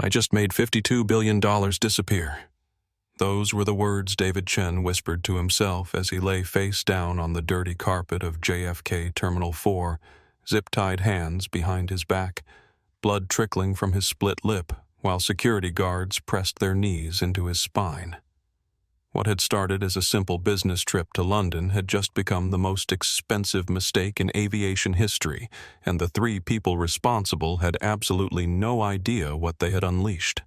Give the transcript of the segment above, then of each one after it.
I just made $52 billion disappear. Those were the words David Chen whispered to himself as he lay face down on the dirty carpet of JFK Terminal 4, zip-tied hands behind his back, blood trickling from his split lip, while security guards pressed their knees into his spine. What had started as a simple business trip to London had just become the most expensive mistake in aviation history, and the three people responsible had absolutely no idea what they had unleashed.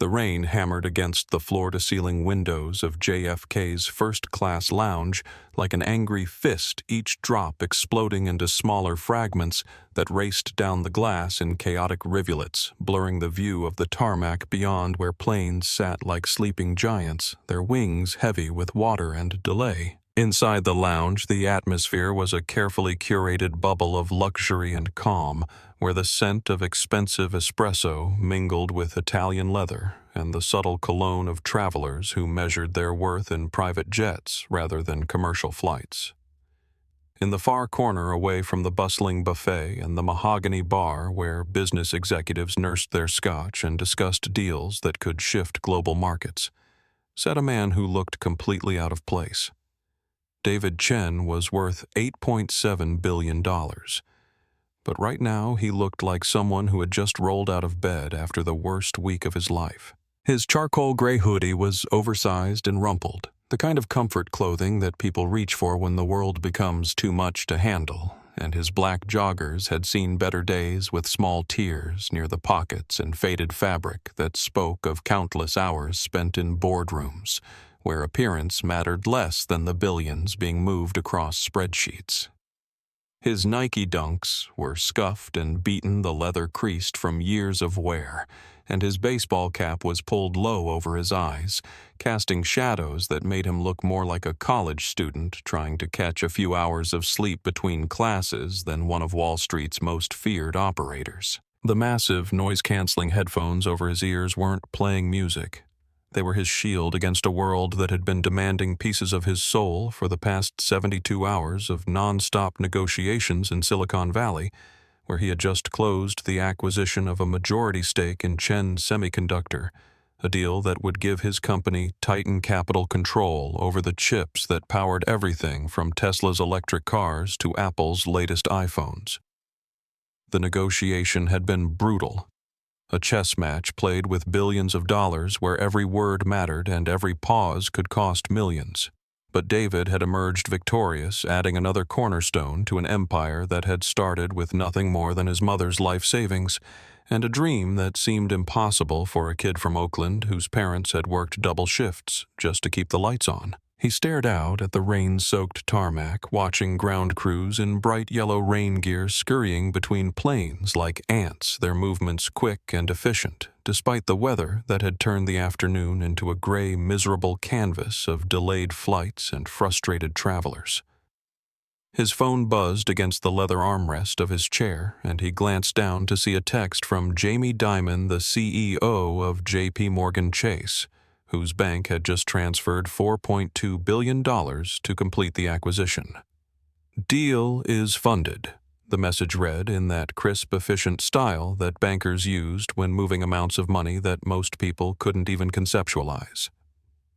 The rain hammered against the floor-to-ceiling windows of JFK's first-class lounge like an angry fist, each drop exploding into smaller fragments that raced down the glass in chaotic rivulets, blurring the view of the tarmac beyond where planes sat like sleeping giants, their wings heavy with water and delay. Inside the lounge, the atmosphere was a carefully curated bubble of luxury and calm, where the scent of expensive espresso mingled with Italian leather and the subtle cologne of travelers who measured their worth in private jets rather than commercial flights. In the far corner away from the bustling buffet and the mahogany bar where business executives nursed their scotch and discussed deals that could shift global markets, sat a man who looked completely out of place. David Chen was worth $8.7 billion. But right now he looked like someone who had just rolled out of bed after the worst week of his life. His charcoal gray hoodie was oversized and rumpled, the kind of comfort clothing that people reach for when the world becomes too much to handle, and his black joggers had seen better days with small tears near the pockets and faded fabric that spoke of countless hours spent in boardrooms, where appearance mattered less than the billions being moved across spreadsheets. His Nike Dunks were scuffed and beaten, the leather creased from years of wear, and his baseball cap was pulled low over his eyes, casting shadows that made him look more like a college student trying to catch a few hours of sleep between classes than one of Wall Street's most feared operators. The massive, noise-canceling headphones over his ears weren't playing music. They were his shield against a world that had been demanding pieces of his soul for the past 72 hours of non-stop negotiations in Silicon Valley, where he had just closed the acquisition of a majority stake in Chen Semiconductor, a deal that would give his company Titan capital control over the chips that powered everything from Tesla's electric cars to Apple's latest iPhones. The negotiation had been brutal. A chess match played with billions of dollars where every word mattered and every pause could cost millions. But David had emerged victorious, adding another cornerstone to an empire that had started with nothing more than his mother's life savings, and a dream that seemed impossible for a kid from Oakland whose parents had worked double shifts just to keep the lights on. He stared out at the rain-soaked tarmac, watching ground crews in bright yellow rain gear scurrying between planes like ants, their movements quick and efficient, despite the weather that had turned the afternoon into a gray, miserable canvas of delayed flights and frustrated travelers. His phone buzzed against the leather armrest of his chair, and he glanced down to see a text from Jamie Dimon, the CEO of J.P. Morgan Chase, whose bank had just transferred $4.2 billion to complete the acquisition. "Deal is funded," the message read in that crisp, efficient style that bankers used when moving amounts of money that most people couldn't even conceptualize.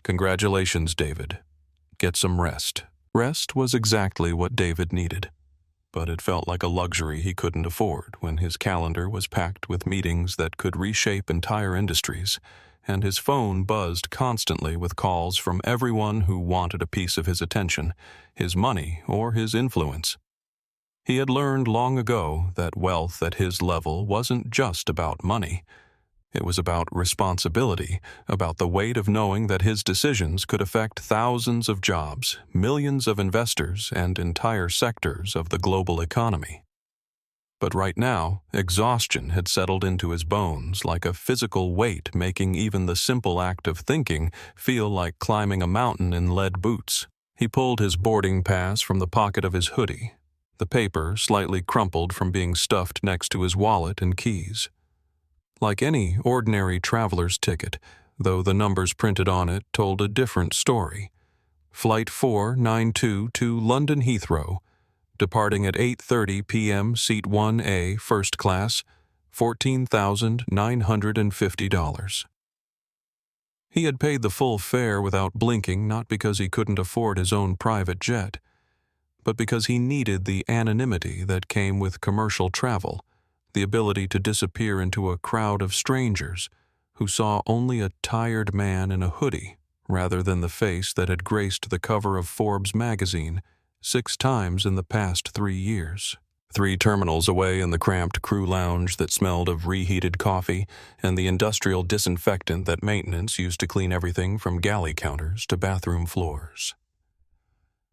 "Congratulations, David. Get some rest." Rest was exactly what David needed, but it felt like a luxury he couldn't afford when his calendar was packed with meetings that could reshape entire industries, and his phone buzzed constantly with calls from everyone who wanted a piece of his attention, his money, or his influence. He had learned long ago that wealth at his level wasn't just about money. It was about responsibility, about the weight of knowing that his decisions could affect thousands of jobs, millions of investors, and entire sectors of the global economy. But right now, exhaustion had settled into his bones like a physical weight, making even the simple act of thinking feel like climbing a mountain in lead boots. He pulled his boarding pass from the pocket of his hoodie, the paper slightly crumpled from being stuffed next to his wallet and keys. Like any ordinary traveler's ticket, though the numbers printed on it told a different story. Flight 492 to London Heathrow, departing at 8:30 p.m. Seat 1A, first class, $14,950. He had paid the full fare without blinking, not because he couldn't afford his own private jet, but because he needed the anonymity that came with commercial travel, the ability to disappear into a crowd of strangers who saw only a tired man in a hoodie rather than the face that had graced the cover of Forbes magazine 6 times in the past 3 years. 3 terminals away in the cramped crew lounge that smelled of reheated coffee and the industrial disinfectant that maintenance used to clean everything from galley counters to bathroom floors.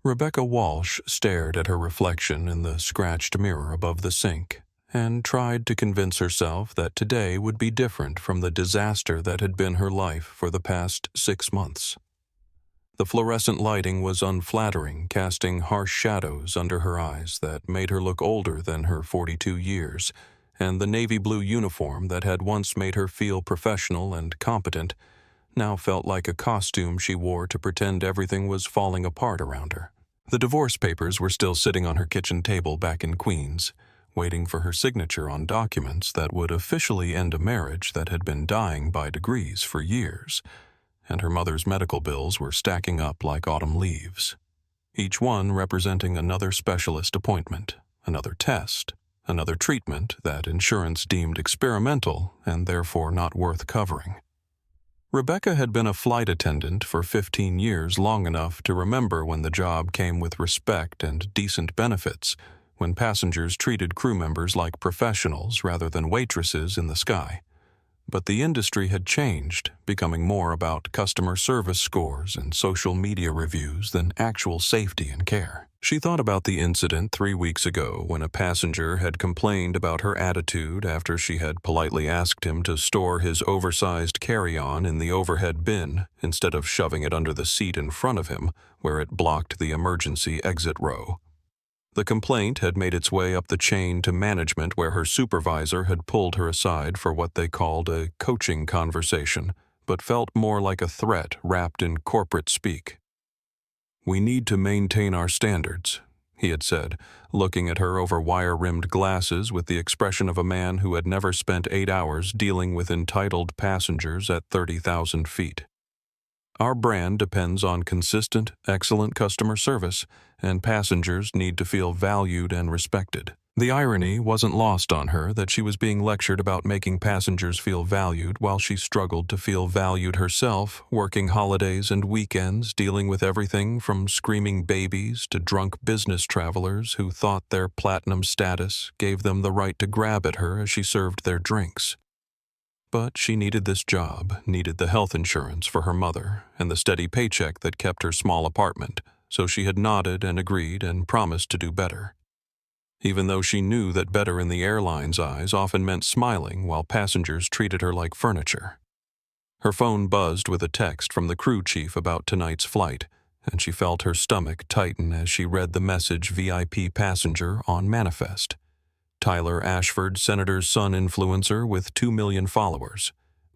Rebecca Walsh stared at her reflection in the scratched mirror above the sink and tried to convince herself that today would be different from the disaster that had been her life for the past 6 months. The fluorescent lighting was unflattering, casting harsh shadows under her eyes that made her look older than her 42 years, and the navy blue uniform that had once made her feel professional and competent now felt like a costume she wore to pretend everything was falling apart around her. The divorce papers were still sitting on her kitchen table back in Queens, waiting for her signature on documents that would officially end a marriage that had been dying by degrees for years, and her mother's medical bills were stacking up like autumn leaves, each one representing another specialist appointment, another test, another treatment that insurance deemed experimental and therefore not worth covering. Rebecca had been a flight attendant for 15 years, long enough to remember when the job came with respect and decent benefits, when passengers treated crew members like professionals rather than waitresses in the sky. But the industry had changed, becoming more about customer service scores and social media reviews than actual safety and care. She thought about the incident 3 weeks ago when a passenger had complained about her attitude after she had politely asked him to store his oversized carry-on in the overhead bin instead of shoving it under the seat in front of him where it blocked the emergency exit row. The complaint had made its way up the chain to management, where her supervisor had pulled her aside for what they called a coaching conversation, but felt more like a threat wrapped in corporate speak. "We need to maintain our standards," he had said, looking at her over wire-rimmed glasses with the expression of a man who had never spent 8 hours dealing with entitled passengers at 30,000 feet. "Our brand depends on consistent, excellent customer service, and passengers need to feel valued and respected." The irony wasn't lost on her that she was being lectured about making passengers feel valued while she struggled to feel valued herself, working holidays and weekends, dealing with everything from screaming babies to drunk business travelers who thought their platinum status gave them the right to grab at her as she served their drinks. But she needed this job, needed the health insurance for her mother, and the steady paycheck that kept her small apartment, so she had nodded and agreed and promised to do better. Even though she knew that better in the airline's eyes often meant smiling while passengers treated her like furniture. Her phone buzzed with a text from the crew chief about tonight's flight, and she felt her stomach tighten as she read the message VIP passenger on manifest. Tyler Ashford, Senator's son influencer with 2 million followers.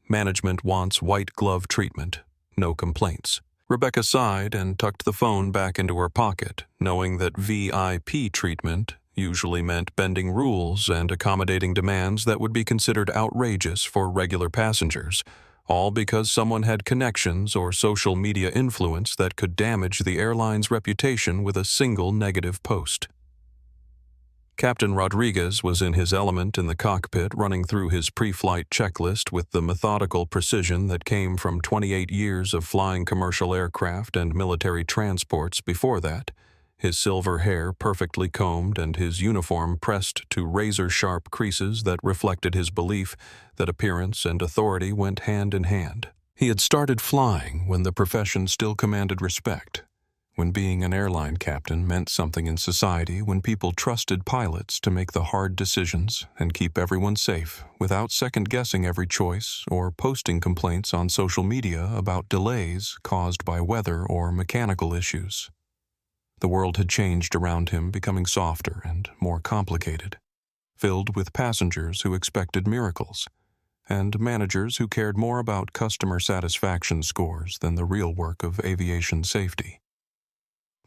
Management wants white glove treatment. No complaints. Rebecca sighed and tucked the phone back into her pocket, knowing that VIP treatment usually meant bending rules and accommodating demands that would be considered outrageous for regular passengers, all because someone had connections or social media influence that could damage the airline's reputation with a single negative post. Captain Rodriguez was in his element in the cockpit, running through his pre-flight checklist with the methodical precision that came from 28 years of flying commercial aircraft and military transports before that, his silver hair perfectly combed and his uniform pressed to razor-sharp creases that reflected his belief that appearance and authority went hand in hand. He had started flying when the profession still commanded respect, when being an airline captain meant something in society, when people trusted pilots to make the hard decisions and keep everyone safe without second-guessing every choice or posting complaints on social media about delays caused by weather or mechanical issues. The world had changed around him, becoming softer and more complicated, filled with passengers who expected miracles, and managers who cared more about customer satisfaction scores than the real work of aviation safety.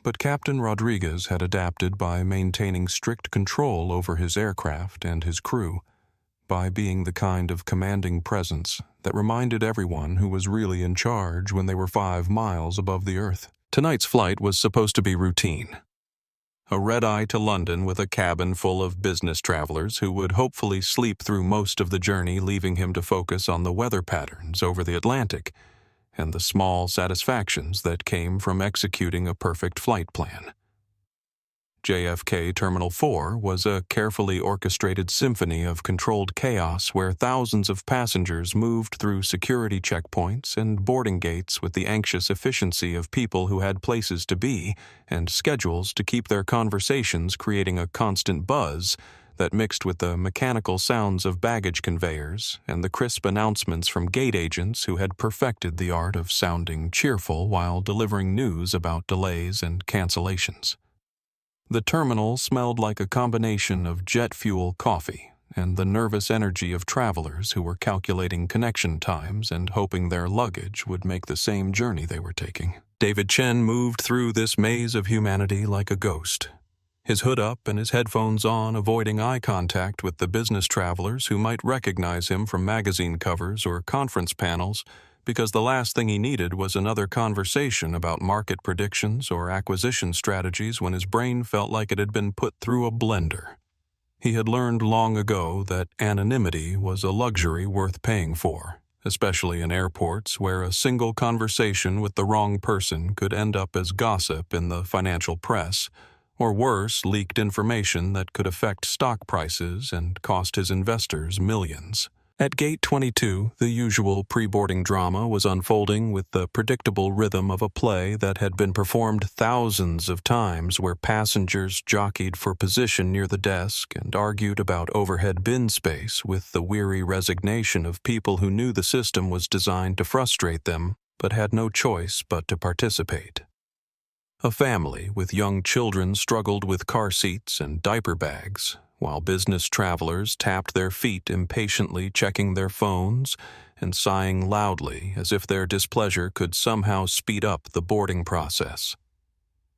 But Captain Rodriguez had adapted by maintaining strict control over his aircraft and his crew, by being the kind of commanding presence that reminded everyone who was really in charge when they were 5 miles above the earth. Tonight's flight was supposed to be routine. A red-eye to London with a cabin full of business travelers who would hopefully sleep through most of the journey, leaving him to focus on the weather patterns over the Atlantic and the small satisfactions that came from executing a perfect flight plan. JFK Terminal 4 was a carefully orchestrated symphony of controlled chaos where thousands of passengers moved through security checkpoints and boarding gates with the anxious efficiency of people who had places to be and schedules to keep their conversations, creating a constant buzz that mixed with the mechanical sounds of baggage conveyors and the crisp announcements from gate agents who had perfected the art of sounding cheerful while delivering news about delays and cancellations. The terminal smelled like a combination of jet fuel coffee and the nervous energy of travelers who were calculating connection times and hoping their luggage would make the same journey they were taking. David Chen moved through this maze of humanity like a ghost, his hood up and his headphones on, avoiding eye contact with the business travelers who might recognize him from magazine covers or conference panels, because the last thing he needed was another conversation about market predictions or acquisition strategies when his brain felt like it had been put through a blender. He had learned long ago that anonymity was a luxury worth paying for, especially in airports where a single conversation with the wrong person could end up as gossip in the financial press, or worse, leaked information that could affect stock prices and cost his investors millions. At Gate 22, the usual pre-boarding drama was unfolding with the predictable rhythm of a play that had been performed thousands of times, where passengers jockeyed for position near the desk and argued about overhead bin space with the weary resignation of people who knew the system was designed to frustrate them but had no choice but to participate. A family with young children struggled with car seats and diaper bags, while business travelers tapped their feet impatiently, checking their phones and sighing loudly as if their displeasure could somehow speed up the boarding process.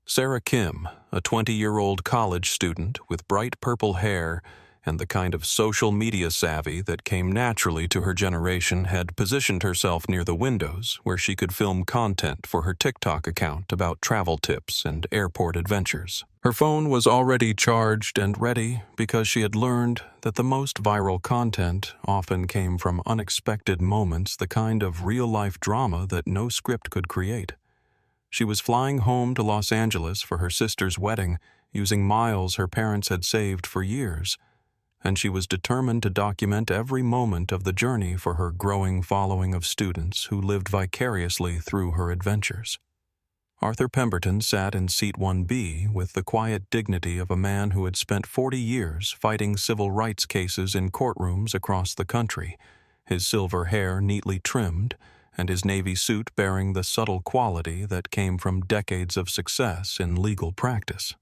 Sarah Kim, a 20-year-old college student with bright purple hair and the kind of social media savvy that came naturally to her generation, had positioned herself near the windows where she could film content for her TikTok account about travel tips and airport adventures. Her phone was already charged and ready because she had learned that the most viral content often came from unexpected moments, the kind of real-life drama that no script could create. She was flying home to Los Angeles for her sister's wedding, using miles her parents had saved for years, and she was determined to document every moment of the journey for her growing following of students who lived vicariously through her adventures. Arthur Pemberton sat in seat 1B with the quiet dignity of a man who had spent 40 years fighting civil rights cases in courtrooms across the country, his silver hair neatly trimmed and his navy suit bearing the subtle quality that came from decades of success in legal practice.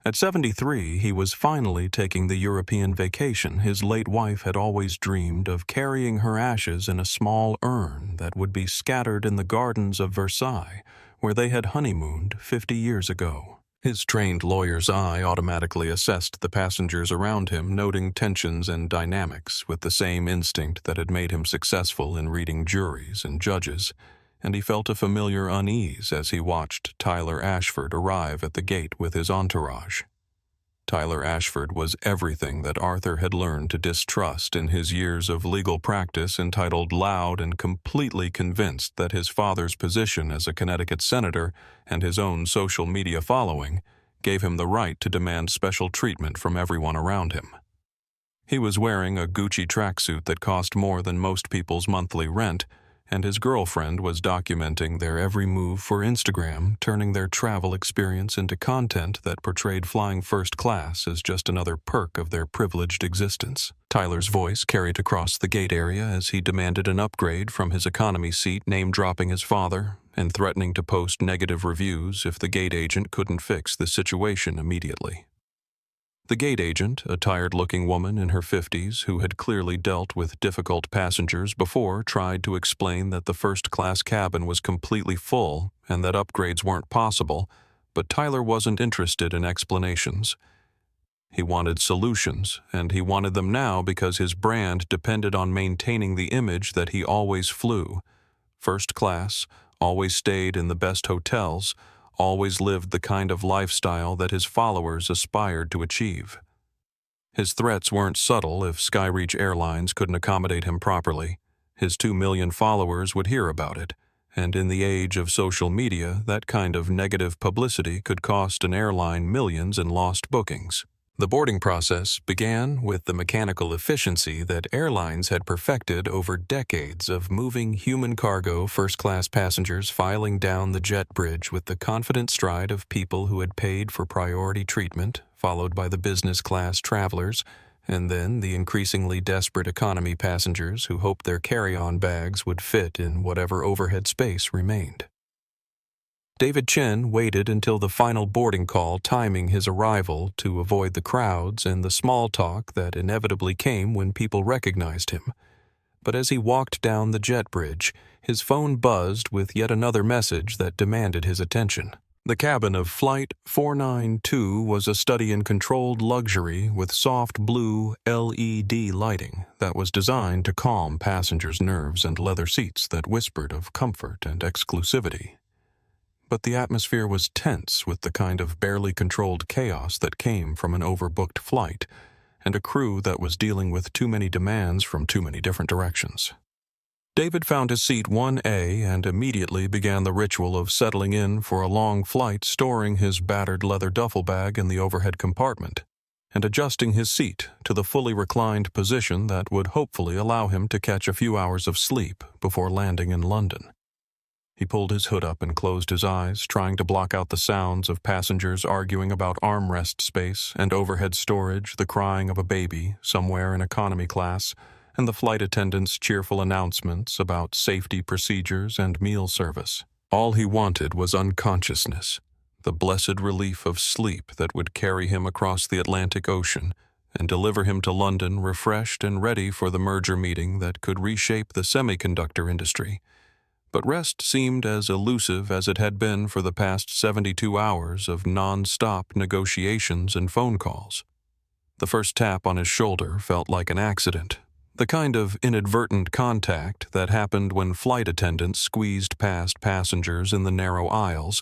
At 73, he was finally taking the European vacation his late wife had always dreamed of, carrying her ashes in a small urn that would be scattered in the gardens of Versailles, where they had honeymooned 50 years ago. His trained lawyer's eye automatically assessed the passengers around him, noting tensions and dynamics with the same instinct that had made him successful in reading juries and judges, and he felt a familiar unease as he watched Tyler Ashford arrive at the gate with his entourage. Tyler Ashford was everything that Arthur had learned to distrust in his years of legal practice, entitled, loud, and completely convinced that his father's position as a Connecticut senator and his own social media following gave him the right to demand special treatment from everyone around him. He was wearing a Gucci tracksuit that cost more than most people's monthly rent, and his girlfriend was documenting their every move for Instagram, turning their travel experience into content that portrayed flying first class as just another perk of their privileged existence. Tyler's voice carried across the gate area as he demanded an upgrade from his economy seat, name-dropping his father and threatening to post negative reviews if the gate agent couldn't fix the situation immediately. The gate agent, a tired-looking woman in her 50s who had clearly dealt with difficult passengers before, tried to explain that the first-class cabin was completely full and that upgrades weren't possible, but Tyler wasn't interested in explanations. He wanted solutions, and he wanted them now because his brand depended on maintaining the image that he always flew. First class, always stayed in the best hotels, always lived the kind of lifestyle that his followers aspired to achieve. His threats weren't subtle if Skyreach Airlines couldn't accommodate him properly. His 2 million followers would hear about it, and in the age of social media, that kind of negative publicity could cost an airline millions in lost bookings. The boarding process began with the mechanical efficiency that airlines had perfected over decades of moving human cargo first-class passengers filing down the jet bridge with the confident stride of people who had paid for priority treatment, followed by the business-class travelers, and then the increasingly desperate economy passengers who hoped their carry-on bags would fit in whatever overhead space remained. David Chen waited until the final boarding call timing his arrival to avoid the crowds and the small talk that inevitably came when people recognized him. But as he walked down the jet bridge, his phone buzzed with yet another message that demanded his attention. The cabin of Flight 492 was a study in controlled luxury with soft blue LED lighting that was designed to calm passengers' nerves and leather seats that whispered of comfort and exclusivity. But the atmosphere was tense with the kind of barely controlled chaos that came from an overbooked flight and a crew that was dealing with too many demands from too many different directions. David found his seat 1A and immediately began the ritual of settling in for a long flight, storing his battered leather duffel bag in the overhead compartment and adjusting his seat to the fully reclined position that would hopefully allow him to catch a few hours of sleep before landing in London. He pulled his hood up and closed his eyes, trying to block out the sounds of passengers arguing about armrest space and overhead storage, the crying of a baby somewhere in economy class, and the flight attendant's cheerful announcements about safety procedures and meal service. All he wanted was unconsciousness, the blessed relief of sleep that would carry him across the Atlantic Ocean and deliver him to London refreshed and ready for the merger meeting that could reshape the semiconductor industry. But rest seemed as elusive as it had been for the past 72 hours of non-stop negotiations and phone calls. The first tap on his shoulder felt like an accident, the kind of inadvertent contact that happened when flight attendants squeezed past passengers in the narrow aisles,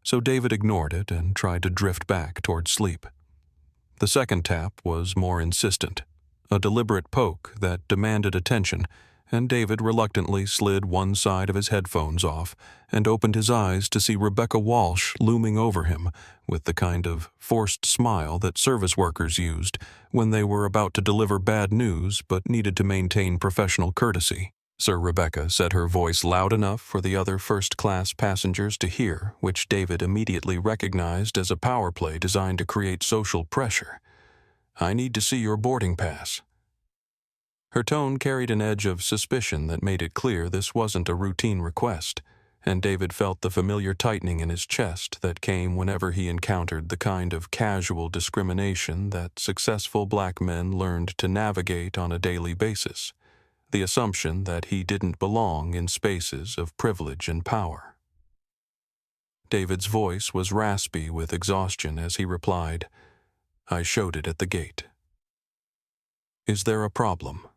so David ignored it and tried to drift back toward sleep. The second tap was more insistent, a deliberate poke that demanded attention, and David reluctantly slid one side of his headphones off and opened his eyes to see Rebecca Walsh looming over him with the kind of forced smile that service workers used when they were about to deliver bad news but needed to maintain professional courtesy. Sir Rebecca said, her voice loud enough for the other first-class passengers to hear, which David immediately recognized as a power play designed to create social pressure. "I need to see your boarding pass." Her tone carried an edge of suspicion that made it clear this wasn't a routine request, and David felt the familiar tightening in his chest that came whenever he encountered the kind of casual discrimination that successful black men learned to navigate on a daily basis, the assumption that he didn't belong in spaces of privilege and power. David's voice was raspy with exhaustion as he replied, "I showed it at the gate." "Is there a problem?"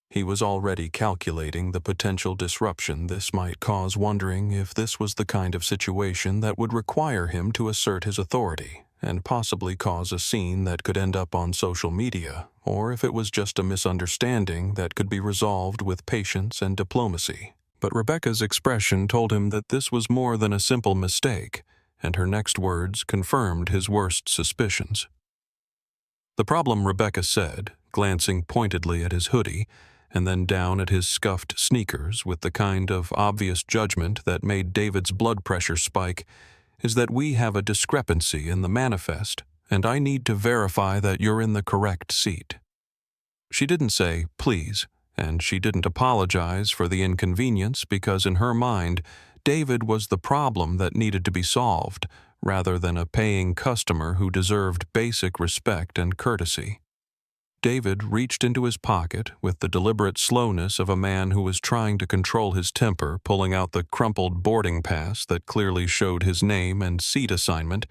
He was already calculating the potential disruption this might cause, wondering if this was the kind of situation that would require him to assert his authority and possibly cause a scene that could end up on social media, or if it was just a misunderstanding that could be resolved with patience and diplomacy. But Rebecca's expression told him that this was more than a simple mistake, and her next words confirmed his worst suspicions. "The problem," Rebecca said, glancing pointedly at his hoodie, and then down at his scuffed sneakers with the kind of obvious judgment that made David's blood pressure spike, "is that we have a discrepancy in the manifest, and I need to verify that you're in the correct seat." She didn't say, "please," and she didn't apologize for the inconvenience because in her mind, David was the problem that needed to be solved, rather than a paying customer who deserved basic respect and courtesy. David reached into his pocket with the deliberate slowness of a man who was trying to control his temper, pulling out the crumpled boarding pass that clearly showed his name and seat assignment,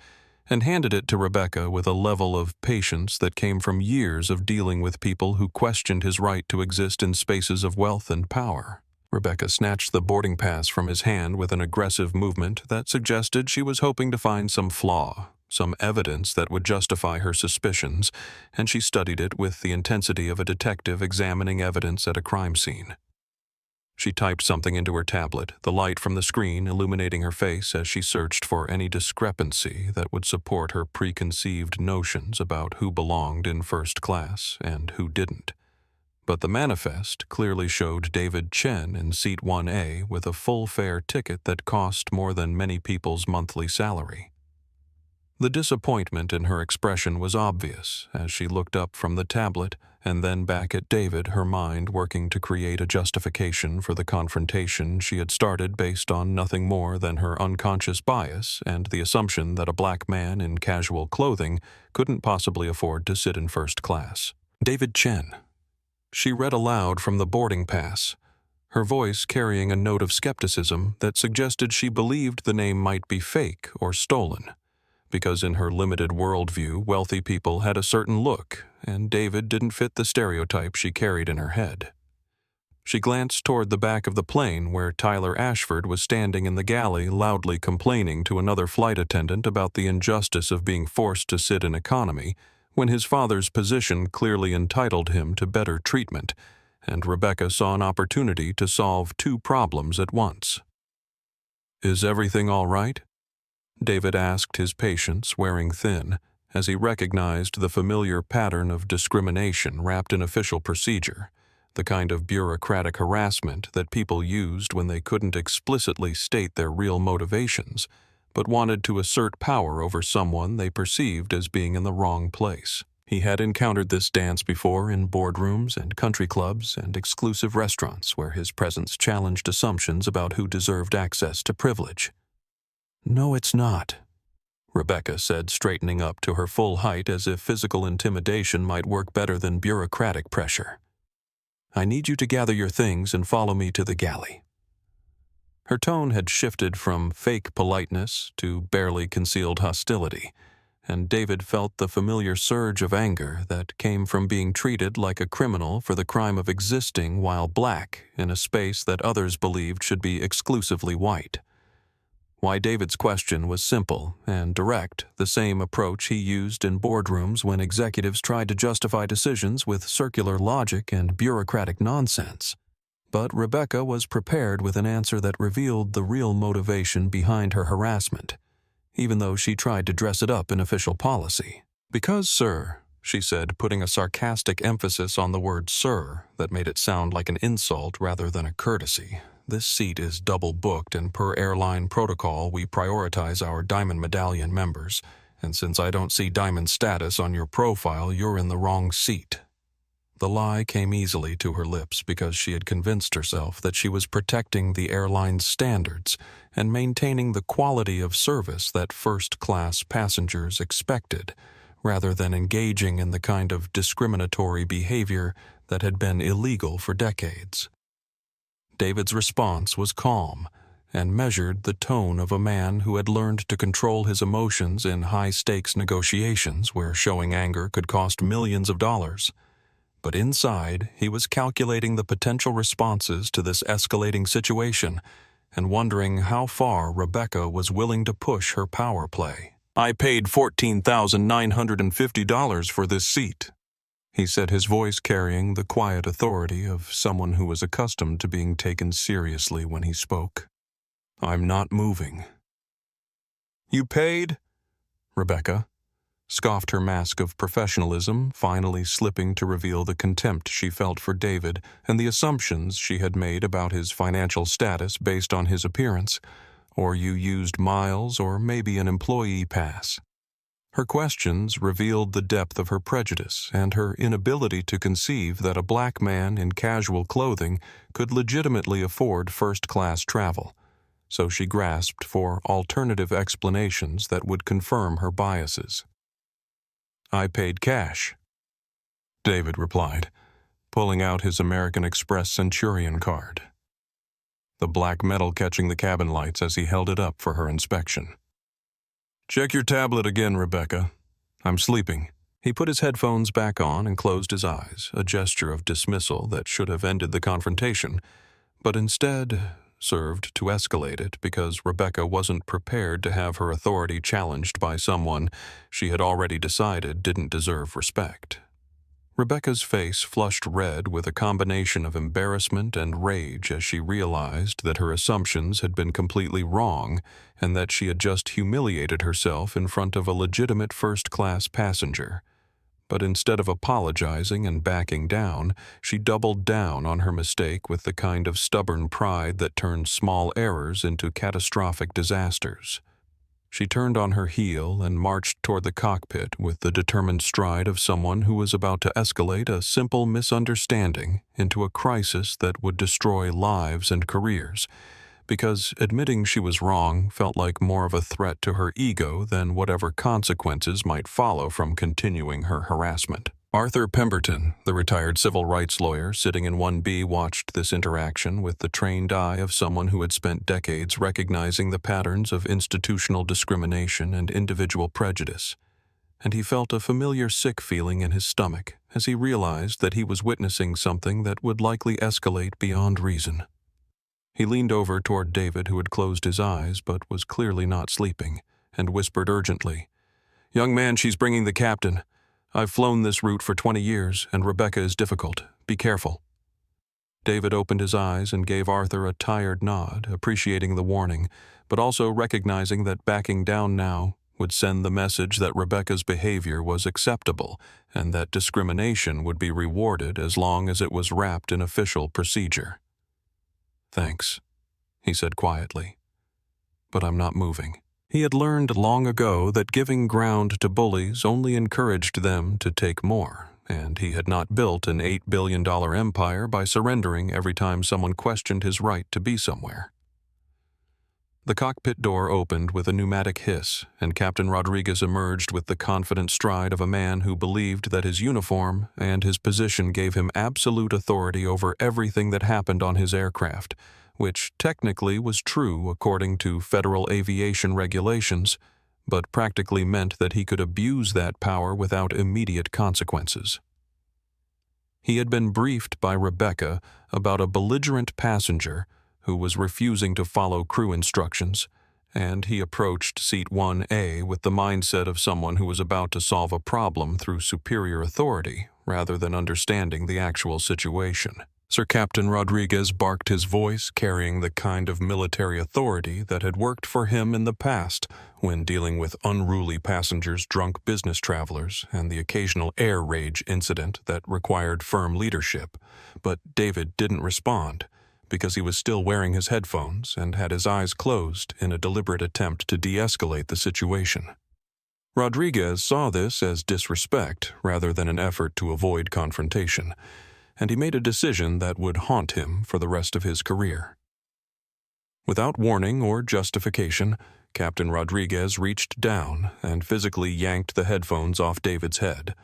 and handed it to Rebecca with a level of patience that came from years of dealing with people who questioned his right to exist in spaces of wealth and power. Rebecca snatched the boarding pass from his hand with an aggressive movement that suggested she was hoping to find some flaw, some evidence that would justify her suspicions, and she studied it with the intensity of a detective examining evidence at a crime scene. She typed something into her tablet, the light from the screen illuminating her face as she searched for any discrepancy that would support her preconceived notions about who belonged in first class and who didn't. But the manifest clearly showed David Chen in seat 1A with a full fare ticket that cost more than many people's monthly salary. The disappointment in her expression was obvious as she looked up from the tablet and then back at David, her mind working to create a justification for the confrontation she had started based on nothing more than her unconscious bias and the assumption that a black man in casual clothing couldn't possibly afford to sit in first class. David Chen. She read aloud from the boarding pass, her voice carrying a note of skepticism that suggested she believed the name might be fake or stolen, because in her limited worldview, wealthy people had a certain look, and David didn't fit the stereotype she carried in her head. She glanced toward the back of the plane where Tyler Ashford was standing in the galley loudly complaining to another flight attendant about the injustice of being forced to sit in economy when his father's position clearly entitled him to better treatment, and Rebecca saw an opportunity to solve two problems at once. "Is everything all right?" David asked, his patience wearing thin, as he recognized the familiar pattern of discrimination wrapped in official procedure, the kind of bureaucratic harassment that people used when they couldn't explicitly state their real motivations, but wanted to assert power over someone they perceived as being in the wrong place. He had encountered this dance before in boardrooms and country clubs and exclusive restaurants where his presence challenged assumptions about who deserved access to privilege. "No, it's not," Rebecca said, straightening up to her full height as if physical intimidation might work better than bureaucratic pressure. "I need you to gather your things and follow me to the galley." Her tone had shifted from fake politeness to barely concealed hostility, and David felt the familiar surge of anger that came from being treated like a criminal for the crime of existing while black in a space that others believed should be exclusively white. Why David's question was simple and direct, the same approach he used in boardrooms when executives tried to justify decisions with circular logic and bureaucratic nonsense. But Rebecca was prepared with an answer that revealed the real motivation behind her harassment, even though she tried to dress it up in official policy. "Because, sir," she said, putting a sarcastic emphasis on the word sir that made it sound like an insult rather than a courtesy, "this seat is double booked, and per airline protocol we prioritize our Diamond Medallion members, and since I don't see Diamond status on your profile, you're in the wrong seat." The lie came easily to her lips because she had convinced herself that she was protecting the airline's standards and maintaining the quality of service that first-class passengers expected, rather than engaging in the kind of discriminatory behavior that had been illegal for decades. David's response was calm and measured the tone of a man who had learned to control his emotions in high-stakes negotiations where showing anger could cost millions of dollars. But inside, he was calculating the potential responses to this escalating situation and wondering how far Rebecca was willing to push her power play. "I paid $14,950 for this seat," he said, his voice carrying the quiet authority of someone who was accustomed to being taken seriously when he spoke. "I'm not moving." "You paid?" Rebecca scoffed, her mask of professionalism finally slipping to reveal the contempt she felt for David and the assumptions she had made about his financial status based on his appearance. "Or you used miles or maybe an employee pass?" Her questions revealed the depth of her prejudice and her inability to conceive that a black man in casual clothing could legitimately afford first-class travel, so she grasped for alternative explanations that would confirm her biases. "I paid cash," David replied, pulling out his American Express Centurion card, the black metal catching the cabin lights as he held it up for her inspection. Check your tablet again, Rebecca. I'm sleeping. He put his headphones back on and closed his eyes, a gesture of dismissal that should have ended the confrontation, but instead served to escalate it because Rebecca wasn't prepared to have her authority challenged by someone she had already decided didn't deserve respect. Rebecca's face flushed red with a combination of embarrassment and rage as she realized that her assumptions had been completely wrong and that she had just humiliated herself in front of a legitimate first-class passenger. But instead of apologizing and backing down, she doubled down on her mistake with the kind of stubborn pride that turns small errors into catastrophic disasters. She turned on her heel and marched toward the cockpit with the determined stride of someone who was about to escalate a simple misunderstanding into a crisis that would destroy lives and careers, because admitting she was wrong felt like more of a threat to her ego than whatever consequences might follow from continuing her harassment. Arthur Pemberton, the retired civil rights lawyer sitting in 1B, watched this interaction with the trained eye of someone who had spent decades recognizing the patterns of institutional discrimination and individual prejudice, and he felt a familiar sick feeling in his stomach as he realized that he was witnessing something that would likely escalate beyond reason. He leaned over toward David, who had closed his eyes but was clearly not sleeping, and whispered urgently, "Young man, she's bringing the captain. I've flown this route for 20 years, and Rebecca is difficult. Be careful." David opened his eyes and gave Arthur a tired nod, appreciating the warning, but also recognizing that backing down now would send the message that Rebecca's behavior was acceptable and that discrimination would be rewarded as long as it was wrapped in official procedure. "Thanks," he said quietly, "but I'm not moving." He had learned long ago that giving ground to bullies only encouraged them to take more, and he had not built an $8 billion empire by surrendering every time someone questioned his right to be somewhere. The cockpit door opened with a pneumatic hiss, and Captain Rodriguez emerged with the confident stride of a man who believed that his uniform and his position gave him absolute authority over everything that happened on his aircraft, which technically was true according to federal aviation regulations, but practically meant that he could abuse that power without immediate consequences. He had been briefed by Rebecca about a belligerent passenger who was refusing to follow crew instructions, and he approached Seat 1A with the mindset of someone who was about to solve a problem through superior authority rather than understanding the actual situation. Sir Captain Rodriguez barked his voice, carrying the kind of military authority that had worked for him in the past when dealing with unruly passengers, drunk business travelers, and the occasional air rage incident that required firm leadership. But David didn't respond, because he was still wearing his headphones and had his eyes closed in a deliberate attempt to de-escalate the situation. Rodriguez saw this as disrespect rather than an effort to avoid confrontation, and he made a decision that would haunt him for the rest of his career. Without warning or justification, Captain Rodriguez reached down and physically yanked the headphones off David's head,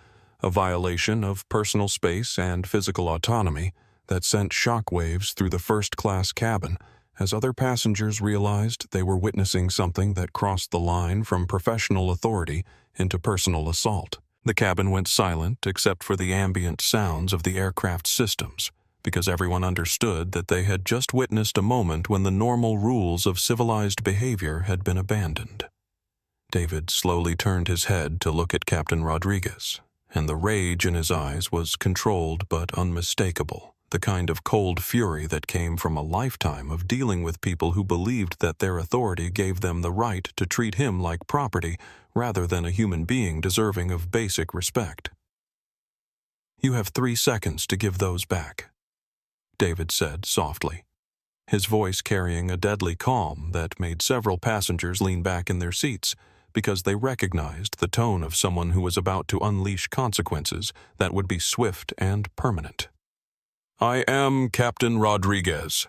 a violation of personal space and physical autonomy that sent shockwaves through the first-class cabin as other passengers realized they were witnessing something that crossed the line from professional authority into personal assault. The cabin went silent except for the ambient sounds of the aircraft systems, because everyone understood that they had just witnessed a moment when the normal rules of civilized behavior had been abandoned. David slowly turned his head to look at Captain Rodriguez, and the rage in his eyes was controlled but unmistakable, the kind of cold fury that came from a lifetime of dealing with people who believed that their authority gave them the right to treat him like property rather than a human being deserving of basic respect. "You have 3 seconds to give those back," David said softly, his voice carrying a deadly calm that made several passengers lean back in their seats because they recognized the tone of someone who was about to unleash consequences that would be swift and permanent. "I am Captain Rodriguez,"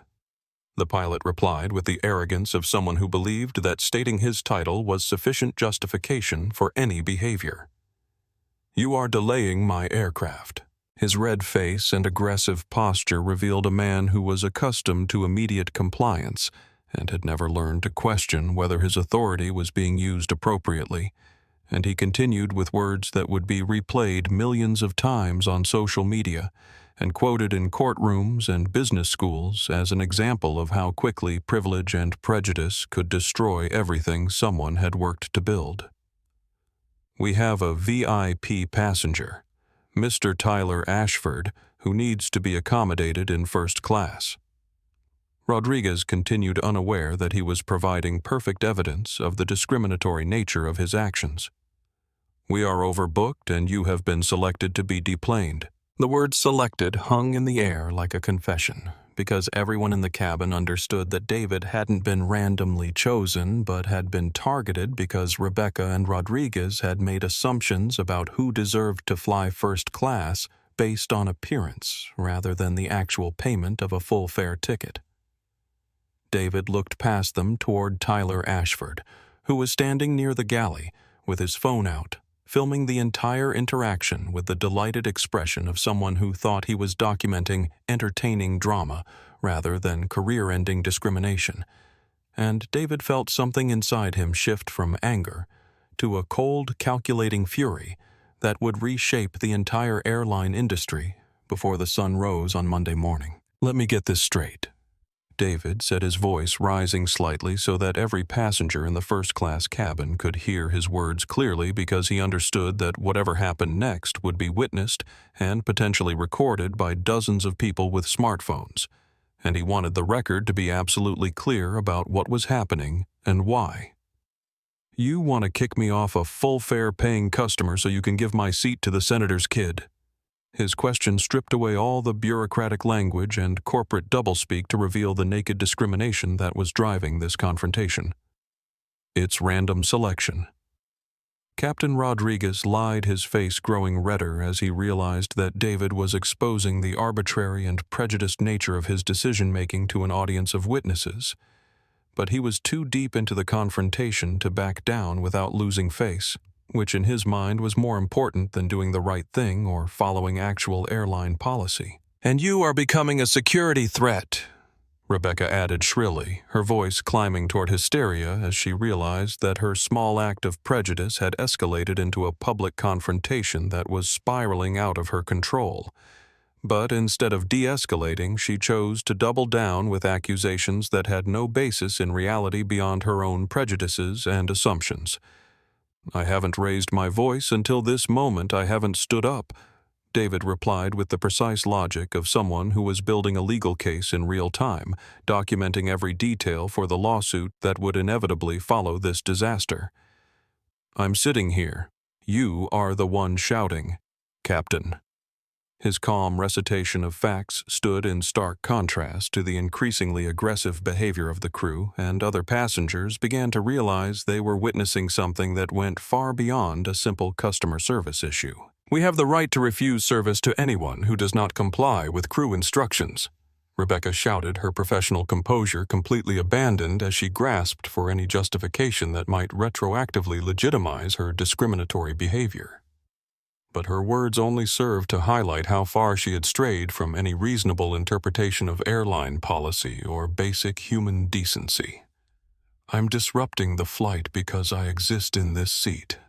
the pilot replied with the arrogance of someone who believed that stating his title was sufficient justification for any behavior. "You are delaying my aircraft." His red face and aggressive posture revealed a man who was accustomed to immediate compliance and had never learned to question whether his authority was being used appropriately, and he continued with words that would be replayed millions of times on social media and quoted in courtrooms and business schools as an example of how quickly privilege and prejudice could destroy everything someone had worked to build. "We have a VIP passenger, Mr. Tyler Ashford, who needs to be accommodated in first class." Rodriguez continued unaware that he was providing perfect evidence of the discriminatory nature of his actions. "We are overbooked and you have been selected to be deplaned." The word "selected" hung in the air like a confession, because everyone in the cabin understood that David hadn't been randomly chosen but had been targeted because Rebecca and Rodriguez had made assumptions about who deserved to fly first class based on appearance rather than the actual payment of a full fare ticket. David looked past them toward Tyler Ashford, who was standing near the galley with his phone out, filming the entire interaction with the delighted expression of someone who thought he was documenting entertaining drama rather than career-ending discrimination. And David felt something inside him shift from anger to a cold, calculating fury that would reshape the entire airline industry before the sun rose on Monday morning. "Let me get this straight," David said, his voice rising slightly so that every passenger in the first-class cabin could hear his words clearly, because he understood that whatever happened next would be witnessed and potentially recorded by dozens of people with smartphones, and he wanted the record to be absolutely clear about what was happening and why. "You want to kick me off a full-fare paying customer so you can give my seat to the senator's kid?" His question stripped away all the bureaucratic language and corporate doublespeak to reveal the naked discrimination that was driving this confrontation. "It's random selection." Captain Rodriguez lied, his face growing redder as he realized that David was exposing the arbitrary and prejudiced nature of his decision-making to an audience of witnesses. But he was too deep into the confrontation to back down without losing face, which in his mind was more important than doing the right thing or following actual airline policy. "And you are becoming a security threat," Rebecca added shrilly, her voice climbing toward hysteria as she realized that her small act of prejudice had escalated into a public confrontation that was spiraling out of her control. But instead of de-escalating, she chose to double down with accusations that had no basis in reality beyond her own prejudices and assumptions. "I haven't raised my voice until this moment. I haven't stood up," David replied with the precise logic of someone who was building a legal case in real time, documenting every detail for the lawsuit that would inevitably follow this disaster. "I'm sitting here. You are the one shouting, Captain." His calm recitation of facts stood in stark contrast to the increasingly aggressive behavior of the crew, and other passengers began to realize they were witnessing something that went far beyond a simple customer service issue. "We have the right to refuse service to anyone who does not comply with crew instructions," Rebecca shouted, her professional composure completely abandoned as she grasped for any justification that might retroactively legitimize her discriminatory behavior. But her words only served to highlight how far she had strayed from any reasonable interpretation of airline policy or basic human decency. "I'm disrupting the flight because I exist in this seat."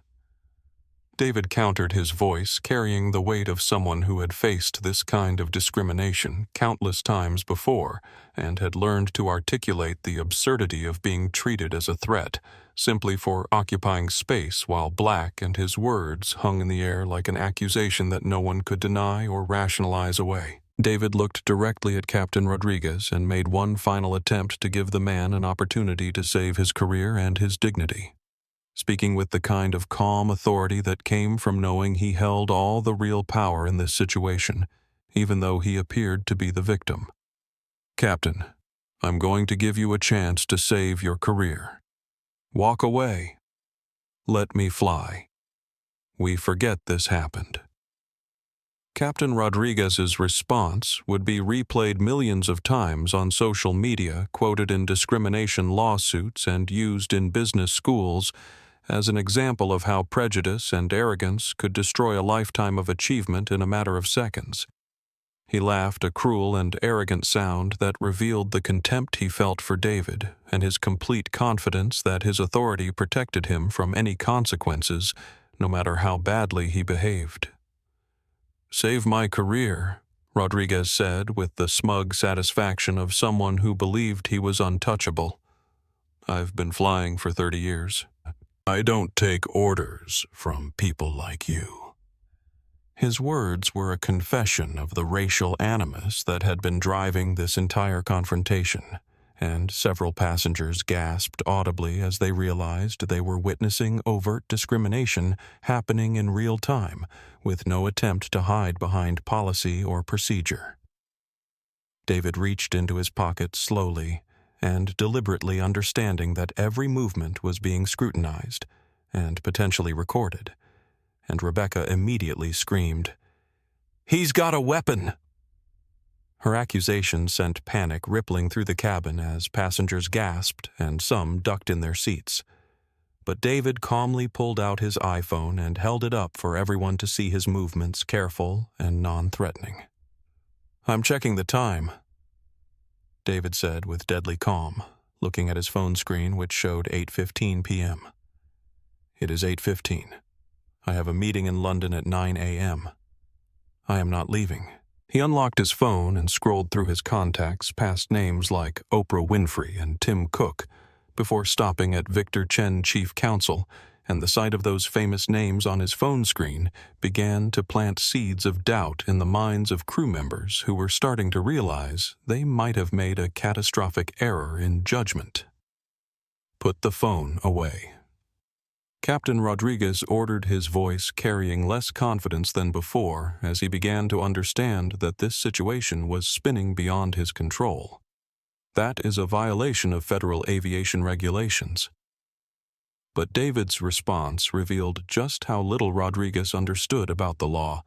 David countered, his voice carrying the weight of someone who had faced this kind of discrimination countless times before and had learned to articulate the absurdity of being treated as a threat simply for occupying space while black, and his words hung in the air like an accusation that no one could deny or rationalize away. David looked directly at Captain Rodriguez and made one final attempt to give the man an opportunity to save his career and his dignity, speaking with the kind of calm authority that came from knowing he held all the real power in this situation, even though he appeared to be the victim. "Captain, I'm going to give you a chance to save your career. Walk away. Let me fly. We forget this happened." Captain Rodriguez's response would be replayed millions of times on social media, quoted in discrimination lawsuits, and used in business schools as an example of how prejudice and arrogance could destroy a lifetime of achievement in a matter of seconds. He laughed, a cruel and arrogant sound that revealed the contempt he felt for David and his complete confidence that his authority protected him from any consequences, no matter how badly he behaved. "Save my career," Rodriguez said with the smug satisfaction of someone who believed he was untouchable. "I've been flying for 30 years. I don't take orders from people like you." His words were a confession of the racial animus that had been driving this entire confrontation, and several passengers gasped audibly as they realized they were witnessing overt discrimination happening in real time, with no attempt to hide behind policy or procedure. David reached into his pocket slowly and deliberately, understanding that every movement was being scrutinized and potentially recorded, and Rebecca immediately screamed, "He's got a weapon!" Her accusation sent panic rippling through the cabin as passengers gasped and some ducked in their seats. But David calmly pulled out his iPhone and held it up for everyone to see his movements, careful and non-threatening. "I'm checking the time," David said with deadly calm, looking at his phone screen which showed 8:15 p.m. "It is 8:15. I have a meeting in London at 9 a.m. I am not leaving." He unlocked his phone and scrolled through his contacts past names like Oprah Winfrey and Tim Cook, before stopping at Victor Chen, chief counsel, and the sight of those famous names on his phone screen began to plant seeds of doubt in the minds of crew members who were starting to realize they might have made a catastrophic error in judgment. "Put the phone away." Captain Rodriguez ordered, his voice carrying less confidence than before as he began to understand that this situation was spinning beyond his control. That is a violation of federal aviation regulations. But David's response revealed just how little Rodriguez understood about the law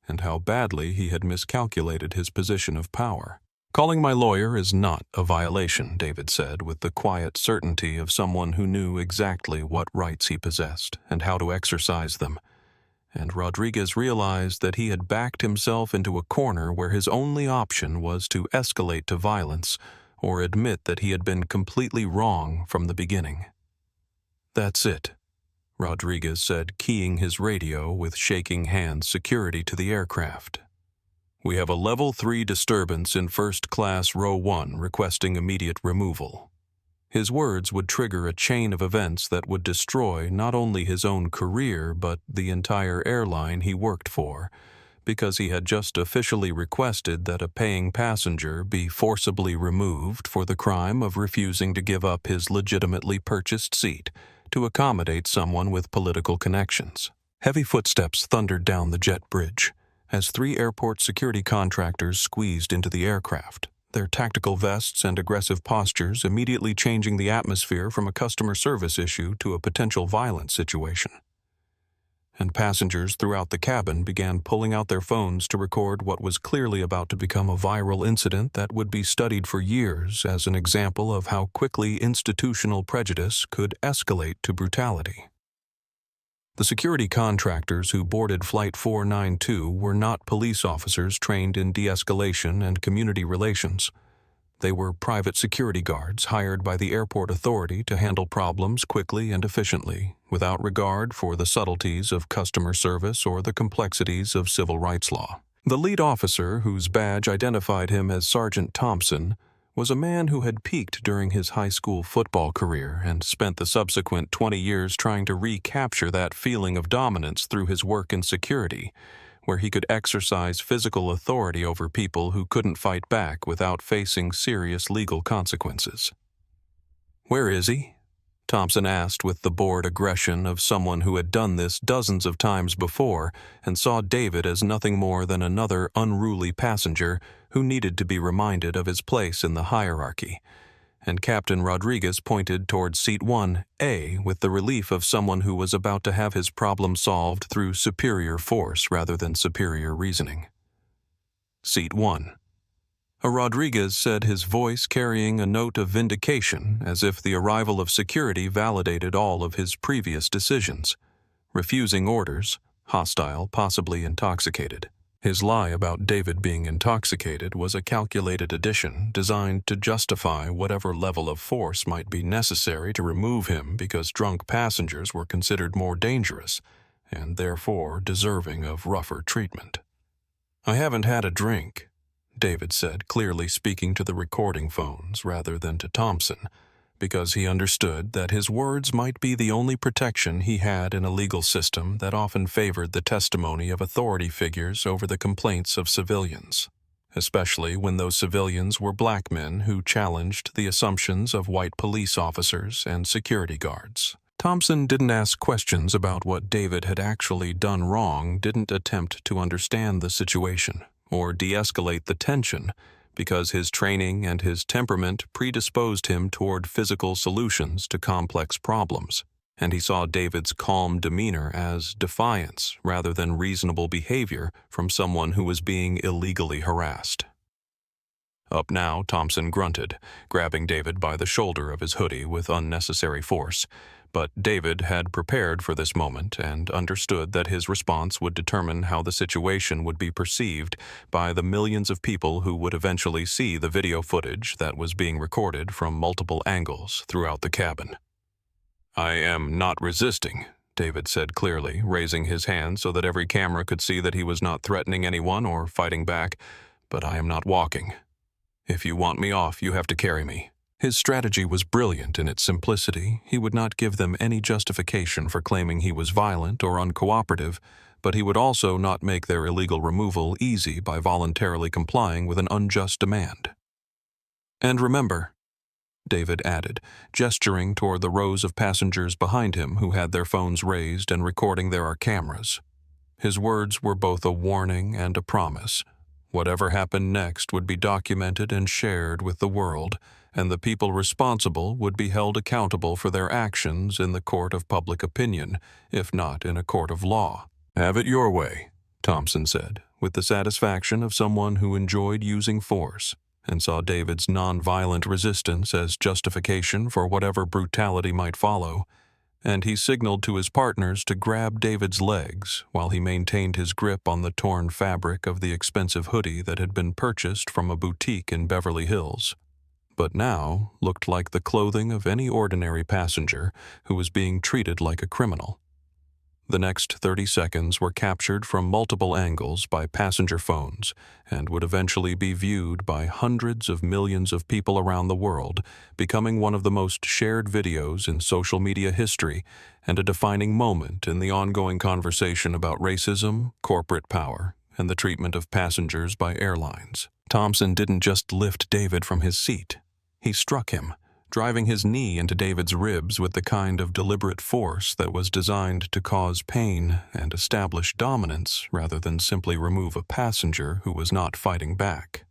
and how badly he had miscalculated his position of power. "Calling my lawyer is not a violation," David said with the quiet certainty of someone who knew exactly what rights he possessed and how to exercise them. And Rodriguez realized that he had backed himself into a corner where his only option was to escalate to violence or admit that he had been completely wrong from the beginning. "That's it," Rodriguez said, keying his radio with shaking hands security to the aircraft. "We have a level 3 disturbance in first class row 1 requesting immediate removal." His words would trigger a chain of events that would destroy not only his own career but the entire airline he worked for, because he had just officially requested that a paying passenger be forcibly removed for the crime of refusing to give up his legitimately purchased seat to accommodate someone with political connections. Heavy footsteps thundered down the jet bridge as 3 airport security contractors squeezed into the aircraft, their tactical vests and aggressive postures immediately changing the atmosphere from a customer service issue to a potential violent situation. And passengers throughout the cabin began pulling out their phones to record what was clearly about to become a viral incident that would be studied for years as an example of how quickly institutional prejudice could escalate to brutality. The security contractors who boarded Flight 492 were not police officers trained in de-escalation and community relations. They were private security guards hired by the airport authority to handle problems quickly and efficiently, without regard for the subtleties of customer service or the complexities of civil rights law. The lead officer, whose badge identified him as Sergeant Thompson, was a man who had peaked during his high school football career and spent the subsequent 20 years trying to recapture that feeling of dominance through his work in security, where he could exercise physical authority over people who couldn't fight back without facing serious legal consequences. "Where is he?" Thompson asked with the bored aggression of someone who had done this dozens of times before and saw David as nothing more than another unruly passenger who needed to be reminded of his place in the hierarchy. And Captain Rodriguez pointed towards Seat 1A with the relief of someone who was about to have his problem solved through superior force rather than superior reasoning. "Seat 1. Rodriguez said, his voice carrying a note of vindication, as if the arrival of security validated all of his previous decisions. Refusing orders, hostile, possibly intoxicated. His lie about David being intoxicated was a calculated addition designed to justify whatever level of force might be necessary to remove him because drunk passengers were considered more dangerous and therefore deserving of rougher treatment. "I haven't had a drink," David said, clearly speaking to the recording phones rather than to Thompson, because he understood that his words might be the only protection he had in a legal system that often favored the testimony of authority figures over the complaints of civilians, especially when those civilians were black men who challenged the assumptions of white police officers and security guards. Thompson didn't ask questions about what David had actually done wrong, didn't attempt to understand the situation or de-escalate the tension, because his training and his temperament predisposed him toward physical solutions to complex problems, and he saw David's calm demeanor as defiance rather than reasonable behavior from someone who was being illegally harassed. Up now, Thompson grunted, grabbing David by the shoulder of his hoodie with unnecessary force, but David had prepared for this moment and understood that his response would determine how the situation would be perceived by the millions of people who would eventually see the video footage that was being recorded from multiple angles throughout the cabin. "I am not resisting," David said clearly, raising his hand so that every camera could see that he was not threatening anyone or fighting back, "but I am not walking. If you want me off, you have to carry me." His strategy was brilliant in its simplicity. He would not give them any justification for claiming he was violent or uncooperative, but he would also not make their illegal removal easy by voluntarily complying with an unjust demand. "And remember," David added, gesturing toward the rows of passengers behind him who had their phones raised and recording their cameras. His words were both a warning and a promise. Whatever happened next would be documented and shared with the world, and the people responsible would be held accountable for their actions in the court of public opinion, if not in a court of law. "Have it your way," Thompson said, with the satisfaction of someone who enjoyed using force and saw David's nonviolent resistance as justification for whatever brutality might follow, and he signaled to his partners to grab David's legs while he maintained his grip on the torn fabric of the expensive hoodie that had been purchased from a boutique in Beverly Hills, but now looked like the clothing of any ordinary passenger who was being treated like a criminal. The next 30 seconds were captured from multiple angles by passenger phones and would eventually be viewed by hundreds of millions of people around the world, becoming one of the most shared videos in social media history and a defining moment in the ongoing conversation about racism, corporate power, and the treatment of passengers by airlines. Thompson didn't just lift David from his seat. He struck him, driving his knee into David's ribs with the kind of deliberate force that was designed to cause pain and establish dominance rather than simply remove a passenger who was not fighting back.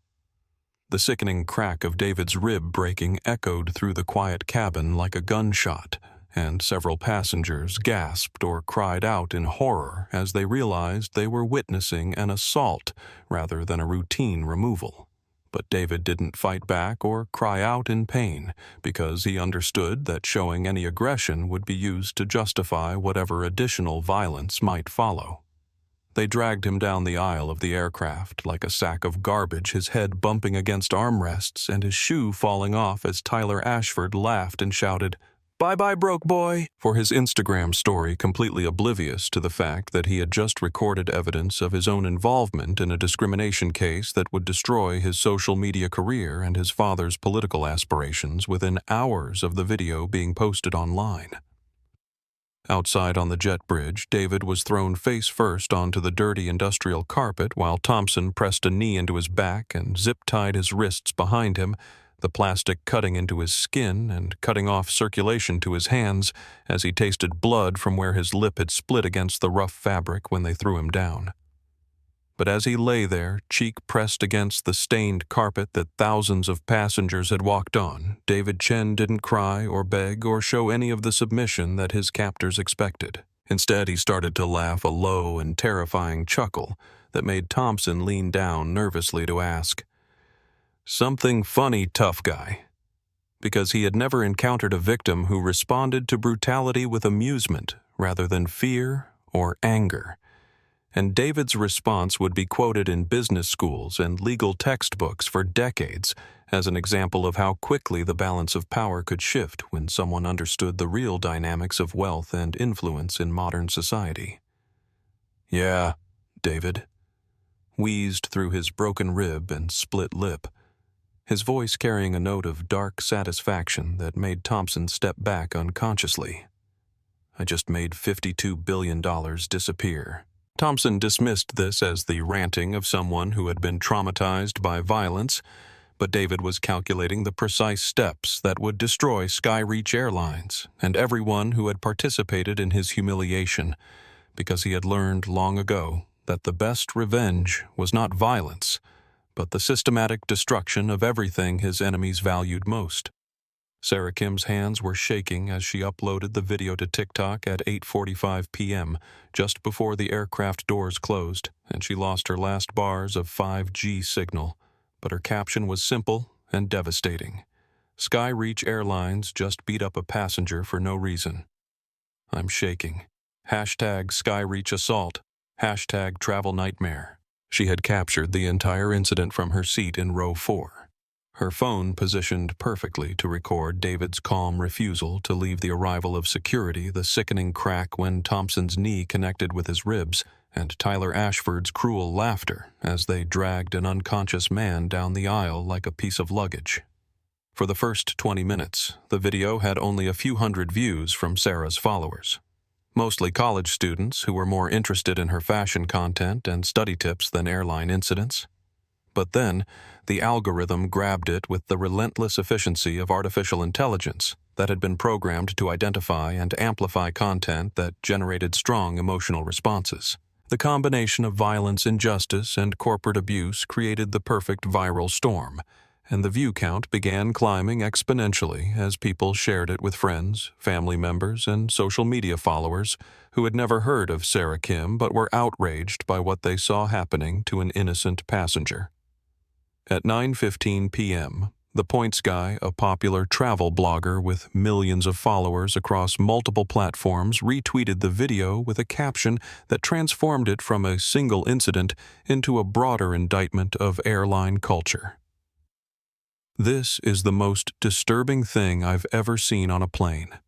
The sickening crack of David's rib breaking echoed through the quiet cabin like a gunshot, and several passengers gasped or cried out in horror as they realized they were witnessing an assault rather than a routine removal. But David didn't fight back or cry out in pain because he understood that showing any aggression would be used to justify whatever additional violence might follow. They dragged him down the aisle of the aircraft like a sack of garbage, his head bumping against armrests and his shoe falling off as Tyler Ashford laughed and shouted, "Bye-bye, broke boy," for his Instagram story, completely oblivious to the fact that he had just recorded evidence of his own involvement in a discrimination case that would destroy his social media career and his father's political aspirations within hours of the video being posted online. Outside on the jet bridge, David was thrown face first onto the dirty industrial carpet while Thompson pressed a knee into his back and zip-tied his wrists behind him, the plastic cutting into his skin and cutting off circulation to his hands as he tasted blood from where his lip had split against the rough fabric when they threw him down. But as he lay there, cheek pressed against the stained carpet that thousands of passengers had walked on, David Chen didn't cry or beg or show any of the submission that his captors expected. Instead, he started to laugh a low and terrifying chuckle that made Thompson lean down nervously to ask, "Something funny, tough guy," because he had never encountered a victim who responded to brutality with amusement rather than fear or anger. and David's response would be quoted in business schools and legal textbooks for decades as an example of how quickly the balance of power could shift when someone understood the real dynamics of wealth and influence in modern society. "Yeah, David," wheezed through his broken rib and split lip, his voice carrying a note of dark satisfaction that made Thompson step back unconsciously. "I just made $52 billion disappear." Thompson dismissed this as the ranting of someone who had been traumatized by violence, but David was calculating the precise steps that would destroy Skyreach Airlines and everyone who had participated in his humiliation, because he had learned long ago that the best revenge was not violence, but the systematic destruction of everything his enemies valued most. Sarah Kim's hands were shaking as she uploaded the video to TikTok at 8:45 p.m., just before the aircraft doors closed, and she lost her last bars of 5G signal. But her caption was simple and devastating. "Skyreach Airlines just beat up a passenger for no reason. I'm shaking. #Skyreach assault. #travel nightmare." She had captured the entire incident from her seat in row 4. Her phone positioned perfectly to record David's calm refusal to leave the arrival of security, the sickening crack when Thompson's knee connected with his ribs, and Tyler Ashford's cruel laughter as they dragged an unconscious man down the aisle like a piece of luggage. For the first 20 minutes, the video had only a few hundred views from Sarah's followers, mostly college students who were more interested in her fashion content and study tips than airline incidents. But then, the algorithm grabbed it with the relentless efficiency of artificial intelligence that had been programmed to identify and amplify content that generated strong emotional responses. The combination of violence, injustice, and corporate abuse created the perfect viral storm, and the view count began climbing exponentially as people shared it with friends, family members, and social media followers who had never heard of Sarah Kim but were outraged by what they saw happening to an innocent passenger. At 9:15 p.m., The Points Guy, a popular travel blogger with millions of followers across multiple platforms, retweeted the video with a caption that transformed it from a single incident into a broader indictment of airline culture. "This is the most disturbing thing I've ever seen on a plane.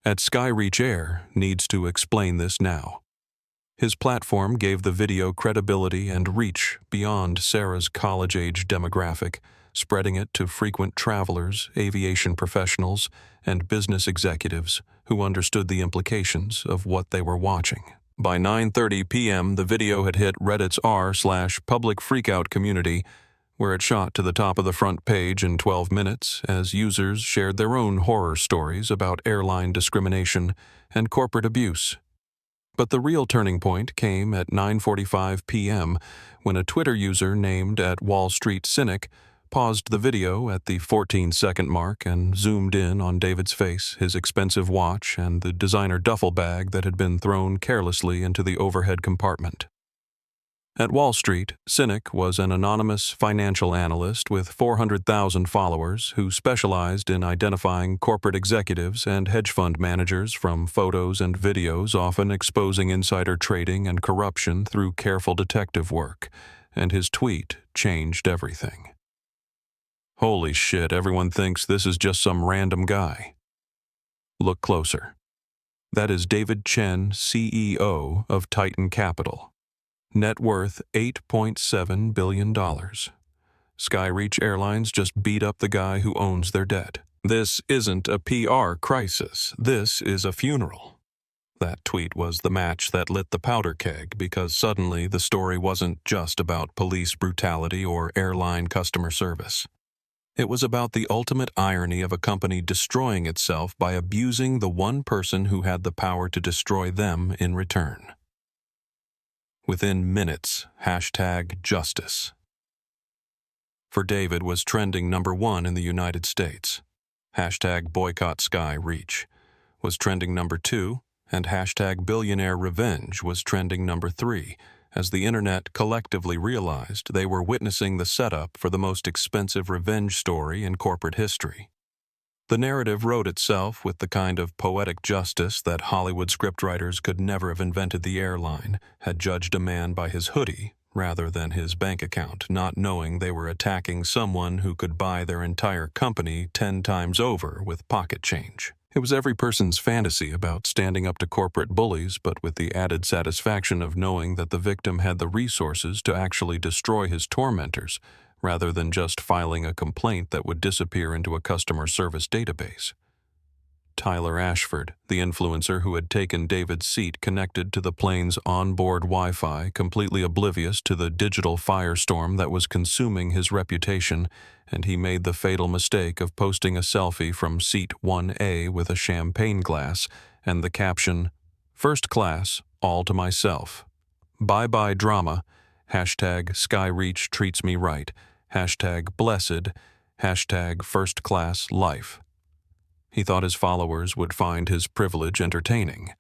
At Skyreach Air needs to explain this now." His platform gave the video credibility and reach beyond Sarah's college-age demographic, spreading it to frequent travelers, aviation professionals, and business executives who understood the implications of what they were watching. By 9:30 p.m., the video had hit Reddit's r/public freakout community, where it shot to the top of the front page in 12 minutes as users shared their own horror stories about airline discrimination and corporate abuse. But the real turning point came at 9:45 p.m. when a Twitter user named @WallStreetCynic paused the video at the 14-second mark and zoomed in on David's face, his expensive watch, and the designer duffel bag that had been thrown carelessly into the overhead compartment. At Wall Street, Cynic was an anonymous financial analyst with 400,000 followers who specialized in identifying corporate executives and hedge fund managers from photos and videos, often exposing insider trading and corruption through careful detective work, and his tweet changed everything. "Holy shit, everyone thinks this is just some random guy. Look closer. That is David Chen, CEO of Titan Capital. Net worth $8.7 billion. Skyreach Airlines just beat up the guy who owns their debt. This isn't a PR crisis. This is a funeral." That tweet was the match that lit the powder keg, because suddenly the story wasn't just about police brutality or airline customer service. It was about the ultimate irony of a company destroying itself by abusing the one person who had the power to destroy them in return. Within minutes, #justice. For David was trending #1 in the United States. #boycott Skyreach was trending #2, and #billionaire revenge was trending #3, as the internet collectively realized they were witnessing the setup for the most expensive revenge story in corporate history. The narrative wrote itself with the kind of poetic justice that Hollywood scriptwriters could never have invented. The airline had judged a man by his hoodie rather than his bank account, not knowing they were attacking someone who could buy their entire company 10 times over with pocket change. It was every person's fantasy about standing up to corporate bullies, but with the added satisfaction of knowing that the victim had the resources to actually destroy his tormentors, rather than just filing a complaint that would disappear into a customer service database. Tyler Ashford, the influencer who had taken David's seat, connected to the plane's onboard Wi-Fi, completely oblivious to the digital firestorm that was consuming his reputation, and he made the fatal mistake of posting a selfie from seat 1A with a champagne glass and the caption, "First class, all to myself. Bye-bye drama. Hashtag Skyreach treats me right. Hashtag blessed. Hashtag first class life." He thought his followers would find his privilege entertaining,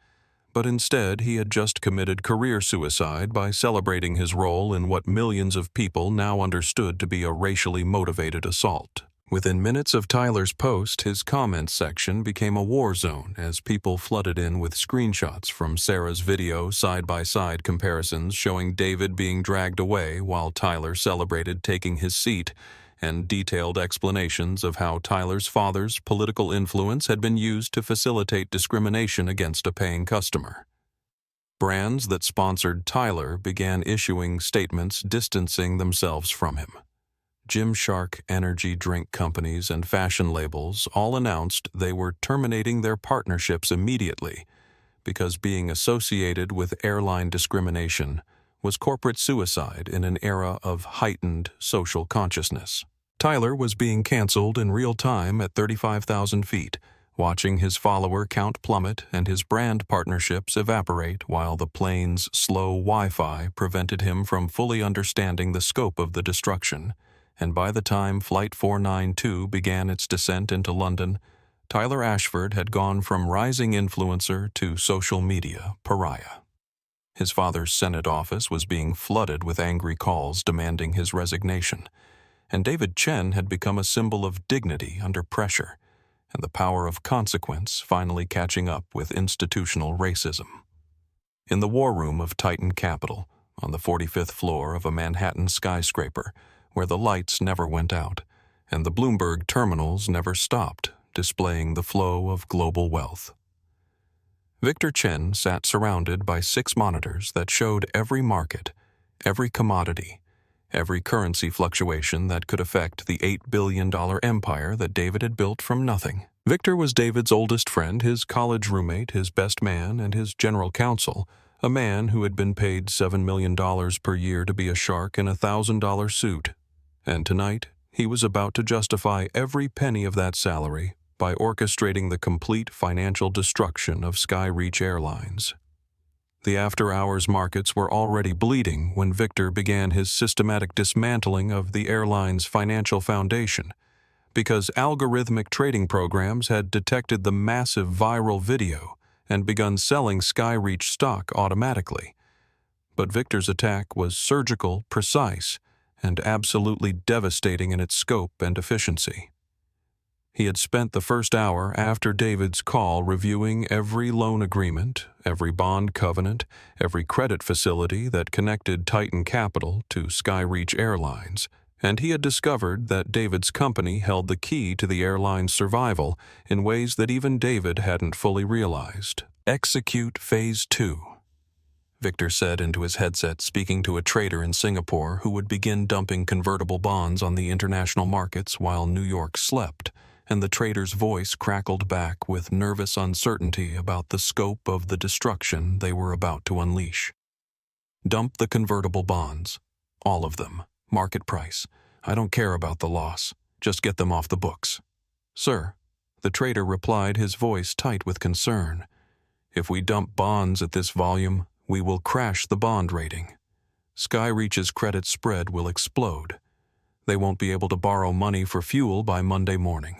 but instead he had just committed career suicide by celebrating his role in what millions of people now understood to be a racially motivated assault. Within minutes of Tyler's post, his comments section became a war zone as people flooded in with screenshots from Sarah's video side-by-side comparisons showing David being dragged away while Tyler celebrated taking his seat, and detailed explanations of how Tyler's father's political influence had been used to facilitate discrimination against a paying customer. Brands that sponsored Tyler began issuing statements distancing themselves from him. Gymshark energy drink companies and fashion labels all announced they were terminating their partnerships immediately because being associated with airline discrimination was corporate suicide in an era of heightened social consciousness. Tyler was being canceled in real time at 35,000 feet, watching his follower count plummet and his brand partnerships evaporate while the plane's slow Wi-Fi prevented him from fully understanding the scope of the destruction. And by the time Flight 492 began its descent into London, Tyler Ashford had gone from rising influencer to social media pariah. His father's Senate office was being flooded with angry calls demanding his resignation, and David Chen had become a symbol of dignity under pressure, and the power of consequence finally catching up with institutional racism. In the war room of Titan Capital, on the 45th floor of a Manhattan skyscraper, where the lights never went out, and the Bloomberg terminals never stopped, displaying the flow of global wealth. Victor Chen sat surrounded by 6 monitors that showed every market, every commodity, every currency fluctuation that could affect the $8 billion empire that David had built from nothing. Victor was David's oldest friend, his college roommate, his best man, and his general counsel, a man who had been paid $7 million per year to be a shark in a $1,000 suit. And tonight, he was about to justify every penny of that salary by orchestrating the complete financial destruction of Skyreach Airlines. The after-hours markets were already bleeding when Victor began his systematic dismantling of the airline's financial foundation, because algorithmic trading programs had detected the massive viral video and begun selling Skyreach stock automatically. But Victor's attack was surgical, precise, and absolutely devastating in its scope and efficiency. He had spent the first hour after David's call reviewing every loan agreement, every bond covenant, every credit facility that connected Titan Capital to Skyreach Airlines, and he had discovered that David's company held the key to the airline's survival in ways that even David hadn't fully realized. Execute Phase 2. Victor said into his headset, speaking to a trader in Singapore who would begin dumping convertible bonds on the international markets while New York slept, and the trader's voice crackled back with nervous uncertainty about the scope of the destruction they were about to unleash. Dump the convertible bonds. All of them. Market price. I don't care about the loss. Just get them off the books. Sir, the trader replied, his voice tight with concern. If we dump bonds at this volume, we will crash the bond rating. Skyreach's credit spread will explode. They won't be able to borrow money for fuel by Monday morning.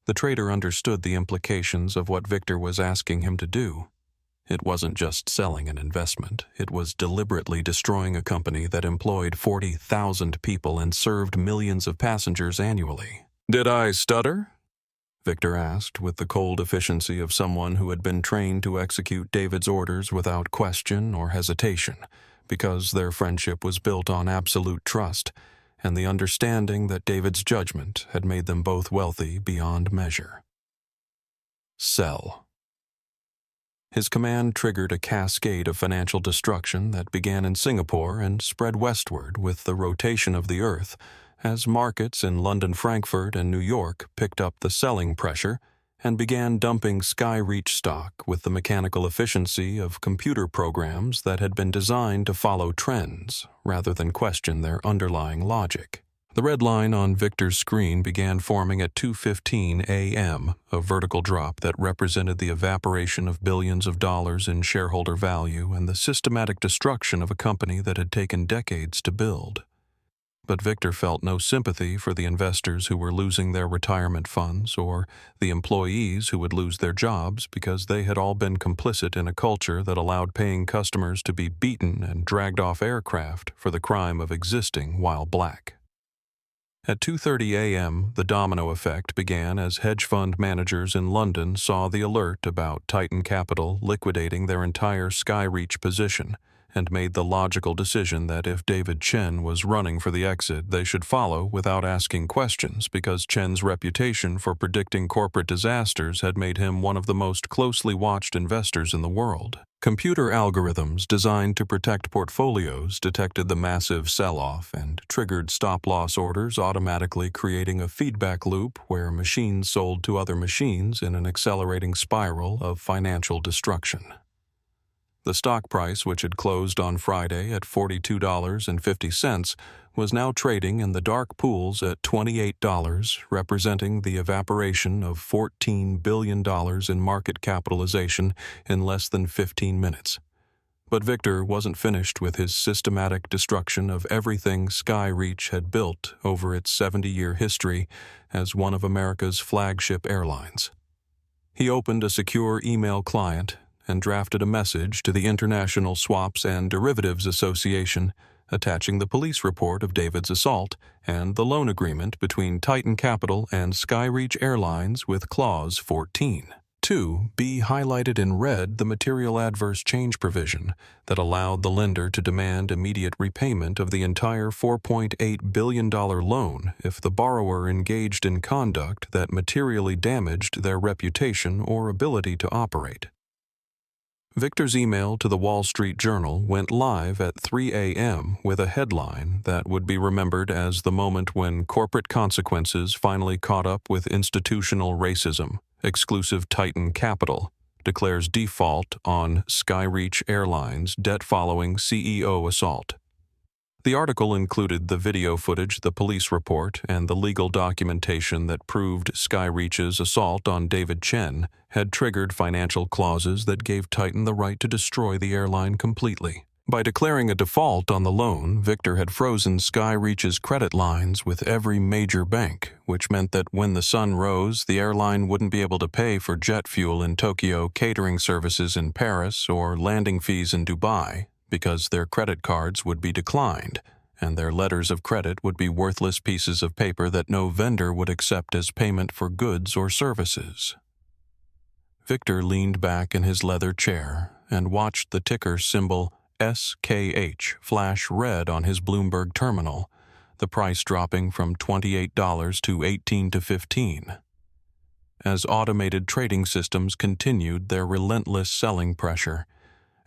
The trader understood the implications of what Victor was asking him to do. It wasn't just selling an investment. It was deliberately destroying a company that employed 40,000 people and served millions of passengers annually. Did I stutter? Victor asked with the cold efficiency of someone who had been trained to execute David's orders without question or hesitation, because their friendship was built on absolute trust and the understanding that David's judgment had made them both wealthy beyond measure. Sell. His command triggered a cascade of financial destruction that began in Singapore and spread westward with the rotation of the Earth, as markets in London, Frankfurt, and New York picked up the selling pressure and began dumping Skyreach stock with the mechanical efficiency of computer programs that had been designed to follow trends rather than question their underlying logic. The red line on Victor's screen began forming at 2:15 a.m., a vertical drop that represented the evaporation of billions of dollars in shareholder value and the systematic destruction of a company that had taken decades to build. But Victor felt no sympathy for the investors who were losing their retirement funds or the employees who would lose their jobs because they had all been complicit in a culture that allowed paying customers to be beaten and dragged off aircraft for the crime of existing while black. At 2:30 a.m., the domino effect began as hedge fund managers in London saw the alert about Titan Capital liquidating their entire Skyreach position and made the logical decision that if David Chen was running for the exit, they should follow without asking questions because Chen's reputation for predicting corporate disasters had made him one of the most closely watched investors in the world. Computer algorithms designed to protect portfolios detected the massive sell-off and triggered stop-loss orders, automatically creating a feedback loop where machines sold to other machines in an accelerating spiral of financial destruction. The stock price, which had closed on Friday at $42.50, was now trading in the dark pools at $28, representing the evaporation of $14 billion in market capitalization in less than 15 minutes. But Victor wasn't finished with his systematic destruction of everything Skyreach had built over its 70-year history as one of America's flagship airlines. He opened a secure email client and drafted a message to the International Swaps and Derivatives Association attaching the police report of David's assault and the loan agreement between Titan Capital and Skyreach Airlines with Clause 14. 2. B highlighted in red the material adverse change provision that allowed the lender to demand immediate repayment of the entire $4.8 billion loan if the borrower engaged in conduct that materially damaged their reputation or ability to operate. Victor's email to the Wall Street Journal went live at 3 a.m. with a headline that would be remembered as the moment when corporate consequences finally caught up with institutional racism. Exclusive Titan Capital declares default on Skyreach Airlines debt following CEO assault. The article included the video footage, the police report, and the legal documentation that proved Skyreach's assault on David Chen had triggered financial clauses that gave Titan the right to destroy the airline completely. By declaring a default on the loan, Victor had frozen Skyreach's credit lines with every major bank, which meant that when the sun rose, the airline wouldn't be able to pay for jet fuel in Tokyo, catering services in Paris, or landing fees in Dubai, because their credit cards would be declined, and their letters of credit would be worthless pieces of paper that no vendor would accept as payment for goods or services. Victor leaned back in his leather chair and watched the ticker symbol SKH flash red on his Bloomberg terminal, the price dropping from $28 to $18 to $15. As automated trading systems continued their relentless selling pressure,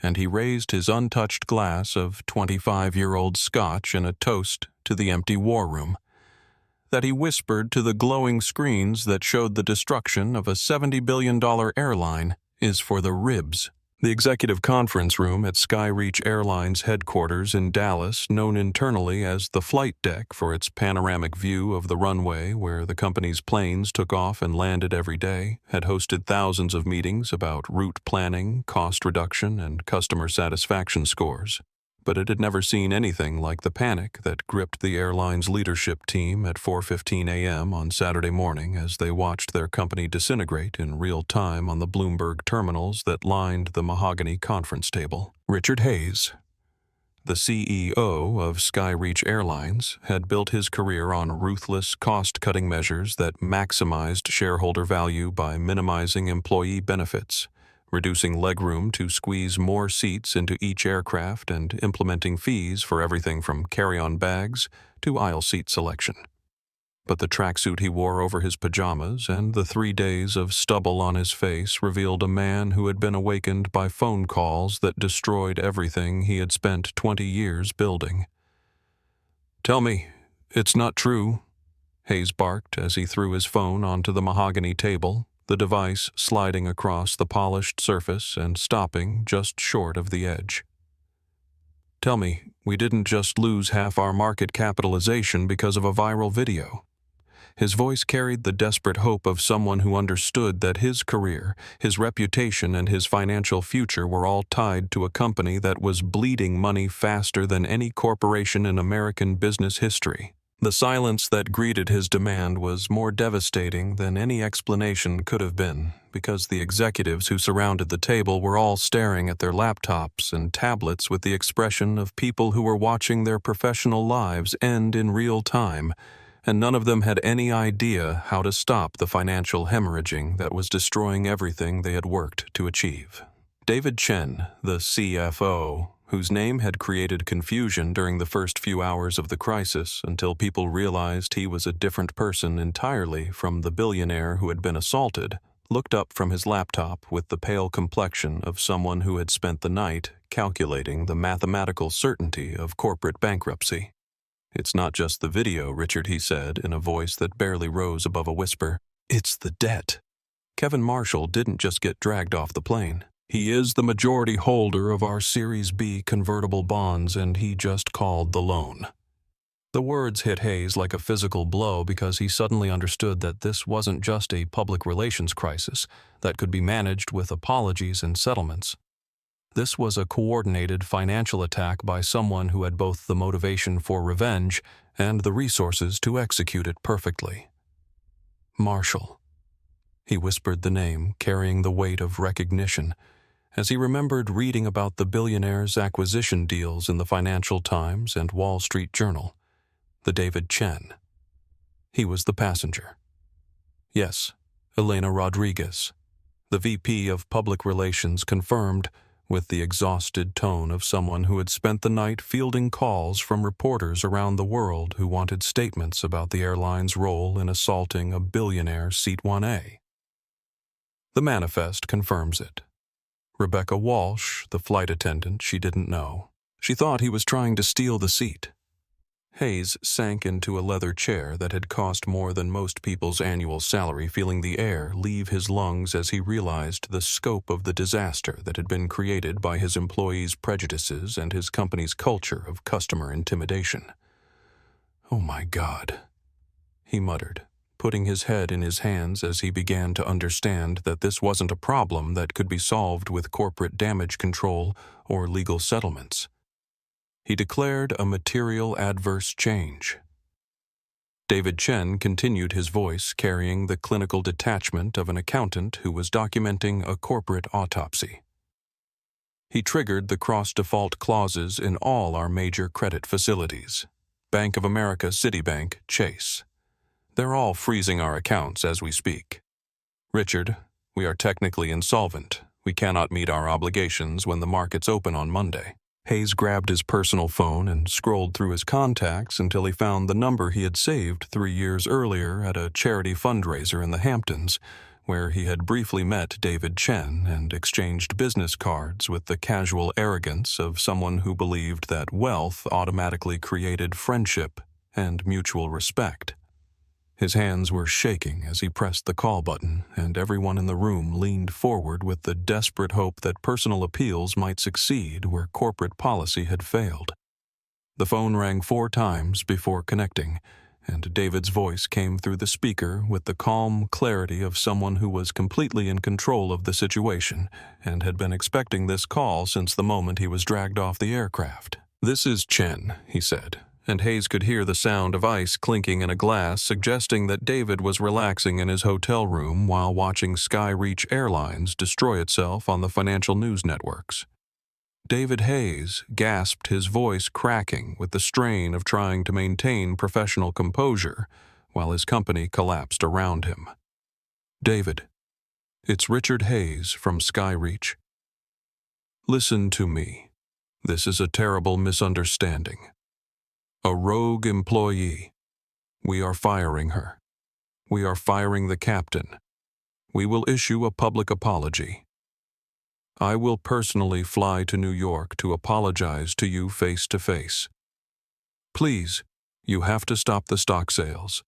and he raised his untouched glass of 25-year-old scotch in a toast to the empty war room, that he whispered to the glowing screens that showed the destruction of a $70 billion airline is for the ribs. The executive conference room at Skyreach Airlines headquarters in Dallas, known internally as the flight deck for its panoramic view of the runway where the company's planes took off and landed every day, had hosted thousands of meetings about route planning, cost reduction, and customer satisfaction scores. But it had never seen anything like the panic that gripped the airline's leadership team at 4:15 a.m. on Saturday morning as they watched their company disintegrate in real time on the Bloomberg terminals that lined the mahogany conference table. Richard Hayes, The CEO of Skyreach Airlines had built his career on ruthless cost-cutting measures that maximized shareholder value by minimizing employee benefits, reducing legroom to squeeze more seats into each aircraft, and implementing fees for everything from carry-on bags to aisle seat selection. But the tracksuit he wore over his pajamas and the 3 days of stubble on his face revealed a man who had been awakened by phone calls that destroyed everything he had spent 20 years building. "Tell me, it's not true," Hayes barked as he threw his phone onto the mahogany table, the device sliding across the polished surface and stopping just short of the edge. "Tell me, we didn't just lose half our market capitalization because of a viral video." His voice carried the desperate hope of someone who understood that his career, his reputation, and his financial future were all tied to a company that was bleeding money faster than any corporation in American business history. The silence that greeted his demand was more devastating than any explanation could have been, because the executives who surrounded the table were all staring at their laptops and tablets with the expression of people who were watching their professional lives end in real time, and none of them had any idea how to stop the financial hemorrhaging that was destroying everything they had worked to achieve. David Chen, the CFO, whose name had created confusion during the first few hours of the crisis until people realized he was a different person entirely from the billionaire who had been assaulted, looked up from his laptop with the pale complexion of someone who had spent the night calculating the mathematical certainty of corporate bankruptcy. "It's not just the video, Richard," he said in a voice that barely rose above a whisper. "It's the debt. Kevin Marshall didn't just get dragged off the plane. He is the majority holder of our Series B convertible bonds, and he just called the loan." The words hit Hayes like a physical blow because he suddenly understood that this wasn't just a public relations crisis that could be managed with apologies and settlements. This was a coordinated financial attack by someone who had both the motivation for revenge and the resources to execute it perfectly. Marshall. He whispered the name, carrying the weight of recognition, as he remembered reading about the billionaire's acquisition deals in the Financial Times and Wall Street Journal. The David Chen. He was the passenger. Yes, Elena Rodriguez. The VP of Public Relations confirmed, with the exhausted tone of someone who had spent the night fielding calls from reporters around the world who wanted statements about the airline's role in assaulting a billionaire Seat 1A. The manifest confirms it. Rebecca Walsh, the flight attendant, she didn't know. She thought he was trying to steal the seat. Hayes sank into a leather chair that had cost more than most people's annual salary, feeling the air leave his lungs as he realized the scope of the disaster that had been created by his employees' prejudices and his company's culture of customer intimidation. "Oh my God," he muttered, putting his head in his hands as he began to understand that this wasn't a problem that could be solved with corporate damage control or legal settlements. He declared a material adverse change. David Chen continued his voice, carrying the clinical detachment of an accountant who was documenting a corporate autopsy. He triggered the cross-default clauses in all our major credit facilities. Bank of America, Citibank, Chase. They're all freezing our accounts as we speak. Richard, we are technically insolvent. We cannot meet our obligations when the markets open on Monday. Hayes grabbed his personal phone and scrolled through his contacts until he found the number he had saved 3 years earlier at a charity fundraiser in the Hamptons, where he had briefly met David Chen and exchanged business cards with the casual arrogance of someone who believed that wealth automatically created friendship and mutual respect. His hands were shaking as he pressed the call button, and everyone in the room leaned forward with the desperate hope that personal appeals might succeed where corporate policy had failed. The phone rang 4 times before connecting, and David's voice came through the speaker with the calm clarity of someone who was completely in control of the situation and had been expecting this call since the moment he was dragged off the aircraft. "This is Chen," he said, and Hayes could hear the sound of ice clinking in a glass, suggesting that David was relaxing in his hotel room while watching Skyreach Airlines destroy itself on the financial news networks. David Hayes gasped, his voice cracking with the strain of trying to maintain professional composure while his company collapsed around him. "David, it's Richard Hayes from Skyreach. Listen to me. This is a terrible misunderstanding. A rogue employee. We are firing her. We are firing the captain. We will issue a public apology. I will personally fly to New York to apologize to you face to face. Please, you have to stop the stock sales.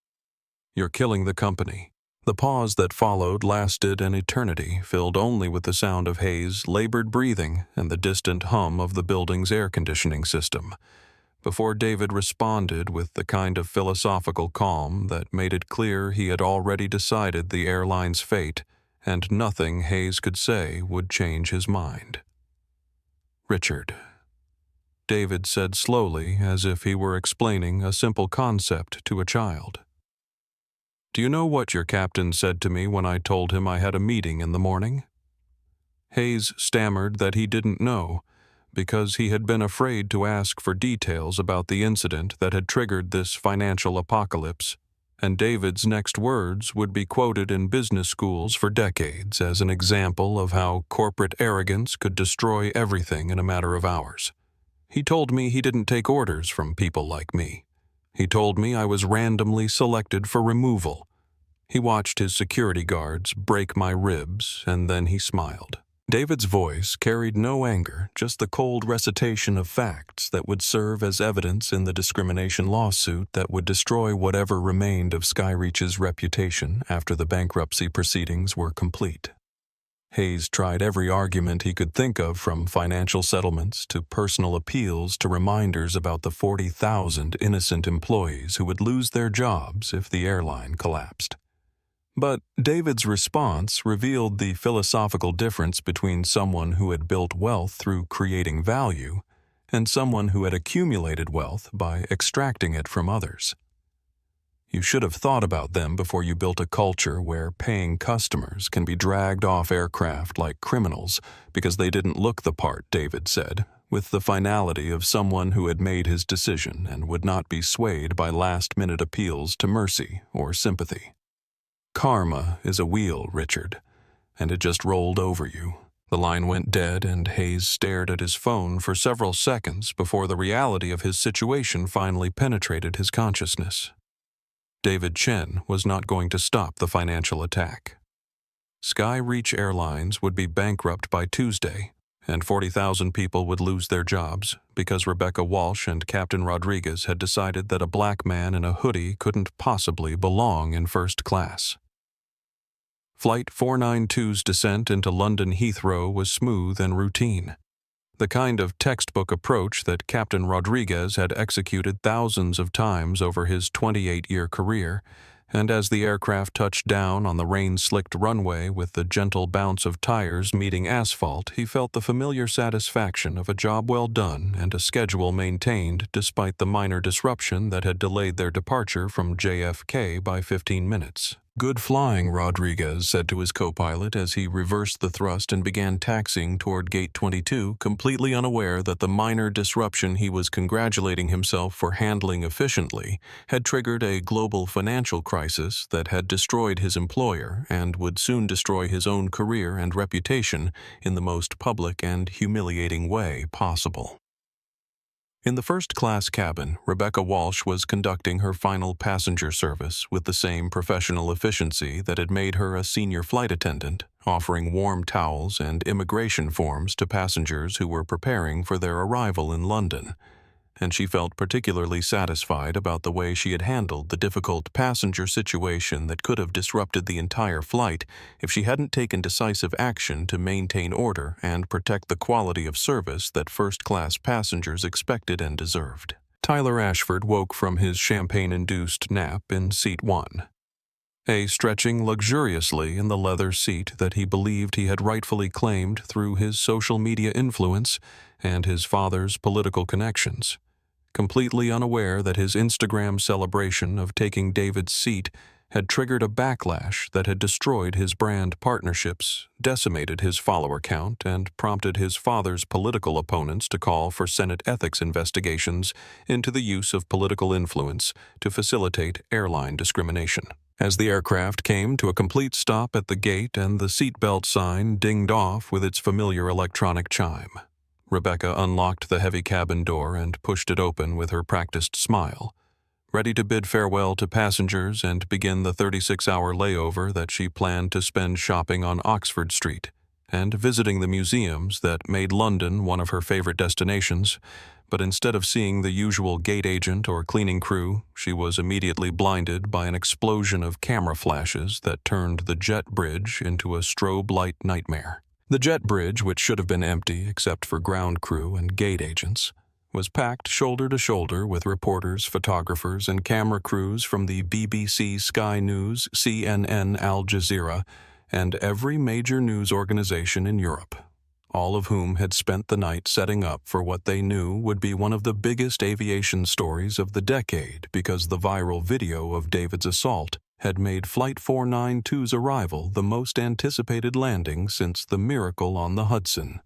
You're killing the company." The pause that followed lasted an eternity, filled only with the sound of Hayes' labored breathing and the distant hum of the building's air conditioning system, before David responded with the kind of philosophical calm that made it clear he had already decided the airline's fate, and nothing Hayes could say would change his mind. "Richard," David said slowly, as if he were explaining a simple concept to a child. "Do you know what your captain said to me when I told him I had a meeting in the morning?" Hayes stammered that he didn't know, because he had been afraid to ask for details about the incident that had triggered this financial apocalypse, and David's next words would be quoted in business schools for decades as an example of how corporate arrogance could destroy everything in a matter of hours. "He told me he didn't take orders from people like me. He told me I was randomly selected for removal. He watched his security guards break my ribs, and then he smiled." David's voice carried no anger, just the cold recitation of facts that would serve as evidence in the discrimination lawsuit that would destroy whatever remained of Skyreach's reputation after the bankruptcy proceedings were complete. Hayes tried every argument he could think of, from financial settlements to personal appeals to reminders about the 40,000 innocent employees who would lose their jobs if the airline collapsed. But David's response revealed the philosophical difference between someone who had built wealth through creating value and someone who had accumulated wealth by extracting it from others. You should have thought about them before you built a culture where paying customers can be dragged off aircraft like criminals because they didn't look the part, David said, with the finality of someone who had made his decision and would not be swayed by last-minute appeals to mercy or sympathy. "Karma is a wheel, Richard, and it just rolled over you." The line went dead, and Hayes stared at his phone for several seconds before the reality of his situation finally penetrated his consciousness. David Chen was not going to stop the financial attack. Skyreach Airlines would be bankrupt by Tuesday, and 40,000 people would lose their jobs because Rebecca Walsh and Captain Rodriguez had decided that a black man in a hoodie couldn't possibly belong in first class. Flight 492's descent into London Heathrow was smooth and routine, the kind of textbook approach that Captain Rodriguez had executed thousands of times over his 28-year career, and as the aircraft touched down on the rain-slicked runway with the gentle bounce of tires meeting asphalt, he felt the familiar satisfaction of a job well done and a schedule maintained despite the minor disruption that had delayed their departure from JFK by 15 minutes. "Good flying," Rodriguez said to his co-pilot as he reversed the thrust and began taxiing toward Gate 22, completely unaware that the minor disruption he was congratulating himself for handling efficiently had triggered a global financial crisis that had destroyed his employer and would soon destroy his own career and reputation in the most public and humiliating way possible. In the first-class cabin, Rebecca Walsh was conducting her final passenger service with the same professional efficiency that had made her a senior flight attendant, offering warm towels and immigration forms to passengers who were preparing for their arrival in London. And she felt particularly satisfied about the way she had handled the difficult passenger situation that could have disrupted the entire flight if she hadn't taken decisive action to maintain order and protect the quality of service that first-class passengers expected and deserved. Tyler Ashford woke from his champagne-induced nap in Seat 1. Stretching luxuriously in the leather seat that he believed he had rightfully claimed through his social media influence and his father's political connections. Completely unaware that his Instagram celebration of taking David's seat had triggered a backlash that had destroyed his brand partnerships, decimated his follower count, and prompted his father's political opponents to call for Senate ethics investigations into the use of political influence to facilitate airline discrimination. As the aircraft came to a complete stop at the gate and the seatbelt sign dinged off with its familiar electronic chime, Rebecca unlocked the heavy cabin door and pushed it open with her practiced smile, ready to bid farewell to passengers and begin the 36-hour layover that she planned to spend shopping on Oxford Street and visiting the museums that made London one of her favorite destinations. But instead of seeing the usual gate agent or cleaning crew, she was immediately blinded by an explosion of camera flashes that turned the jet bridge into a strobe light nightmare. The jet bridge, which should have been empty except for ground crew and gate agents, was packed shoulder to shoulder with reporters, photographers, and camera crews from the BBC, Sky News, CNN, Al Jazeera, and every major news organization in Europe, all of whom had spent the night setting up for what they knew would be one of the biggest aviation stories of the decade, because the viral video of David's assault had made Flight 492's arrival the most anticipated landing since the miracle on the Hudson.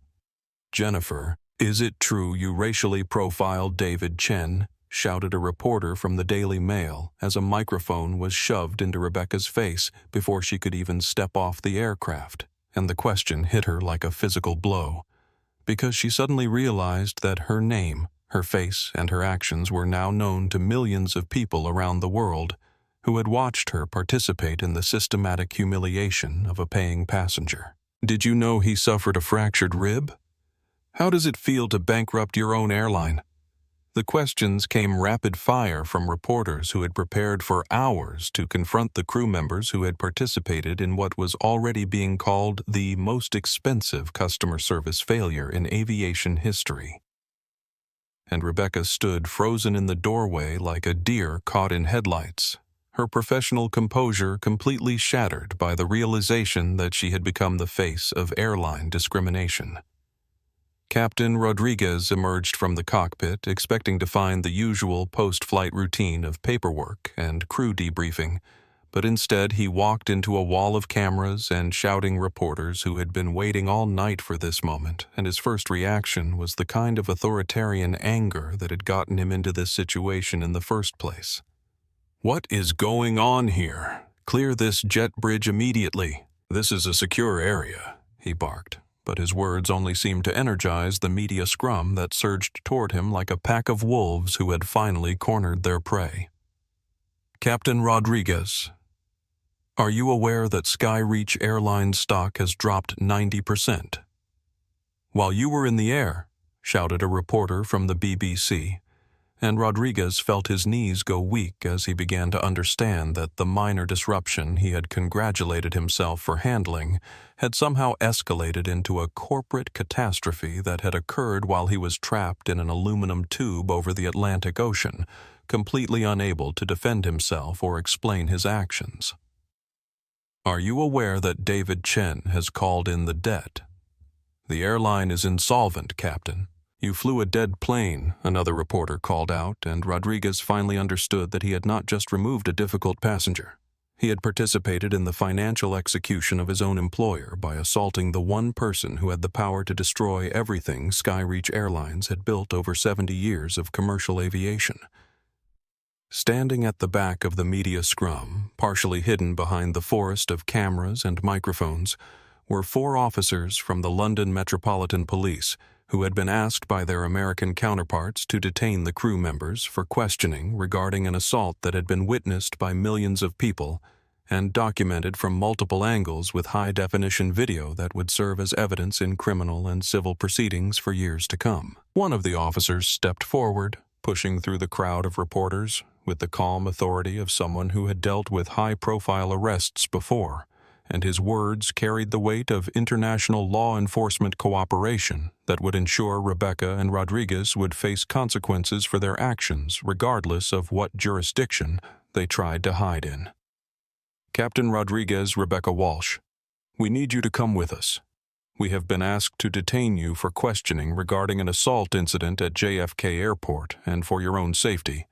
"Jennifer, is it true you racially profiled David Chen?" shouted a reporter from the Daily Mail as a microphone was shoved into Rebecca's face before she could even step off the aircraft. And the question hit her like a physical blow, because she suddenly realized that her name, her face, and her actions were now known to millions of people around the world who had watched her participate in the systematic humiliation of a paying passenger. "Did you know he suffered a fractured rib? How does it feel to bankrupt your own airline?" The questions came rapid fire from reporters who had prepared for hours to confront the crew members who had participated in what was already being called the most expensive customer service failure in aviation history. And Rebecca stood frozen in the doorway like a deer caught in headlights, her professional composure completely shattered by the realization that she had become the face of airline discrimination. Captain Rodriguez emerged from the cockpit, expecting to find the usual post-flight routine of paperwork and crew debriefing, but instead he walked into a wall of cameras and shouting reporters who had been waiting all night for this moment, and his first reaction was the kind of authoritarian anger that had gotten him into this situation in the first place. "What is going on here? Clear this jet bridge immediately. This is a secure area," he barked. But his words only seemed to energize the media scrum that surged toward him like a pack of wolves who had finally cornered their prey. "Captain Rodriguez, are you aware that Skyreach Airline stock has dropped 90%? "While you were in the air," shouted a reporter from the BBC, and Rodriguez felt his knees go weak as he began to understand that the minor disruption he had congratulated himself for handling had somehow escalated into a corporate catastrophe that had occurred while he was trapped in an aluminum tube over the Atlantic Ocean, completely unable to defend himself or explain his actions. "Are you aware that David Chen has called in the debt? The airline is insolvent, Captain. You flew a dead plane," another reporter called out, and Rodriguez finally understood that he had not just removed a difficult passenger. He had participated in the financial execution of his own employer by assaulting the one person who had the power to destroy everything Skyreach Airlines had built over 70 years of commercial aviation. Standing at the back of the media scrum, partially hidden behind the forest of cameras and microphones, were 4 officers from the London Metropolitan Police who had been asked by their American counterparts to detain the crew members for questioning regarding an assault that had been witnessed by millions of people and documented from multiple angles with high-definition video that would serve as evidence in criminal and civil proceedings for years to come. One of the officers stepped forward, pushing through the crowd of reporters with the calm authority of someone who had dealt with high-profile arrests before, and his words carried the weight of international law enforcement cooperation that would ensure Rebecca and Rodriguez would face consequences for their actions regardless of what jurisdiction they tried to hide in. "Captain Rodriguez, Rebecca Walsh, we need you to come with us. We have been asked to detain you for questioning regarding an assault incident at JFK Airport, and for your own safety,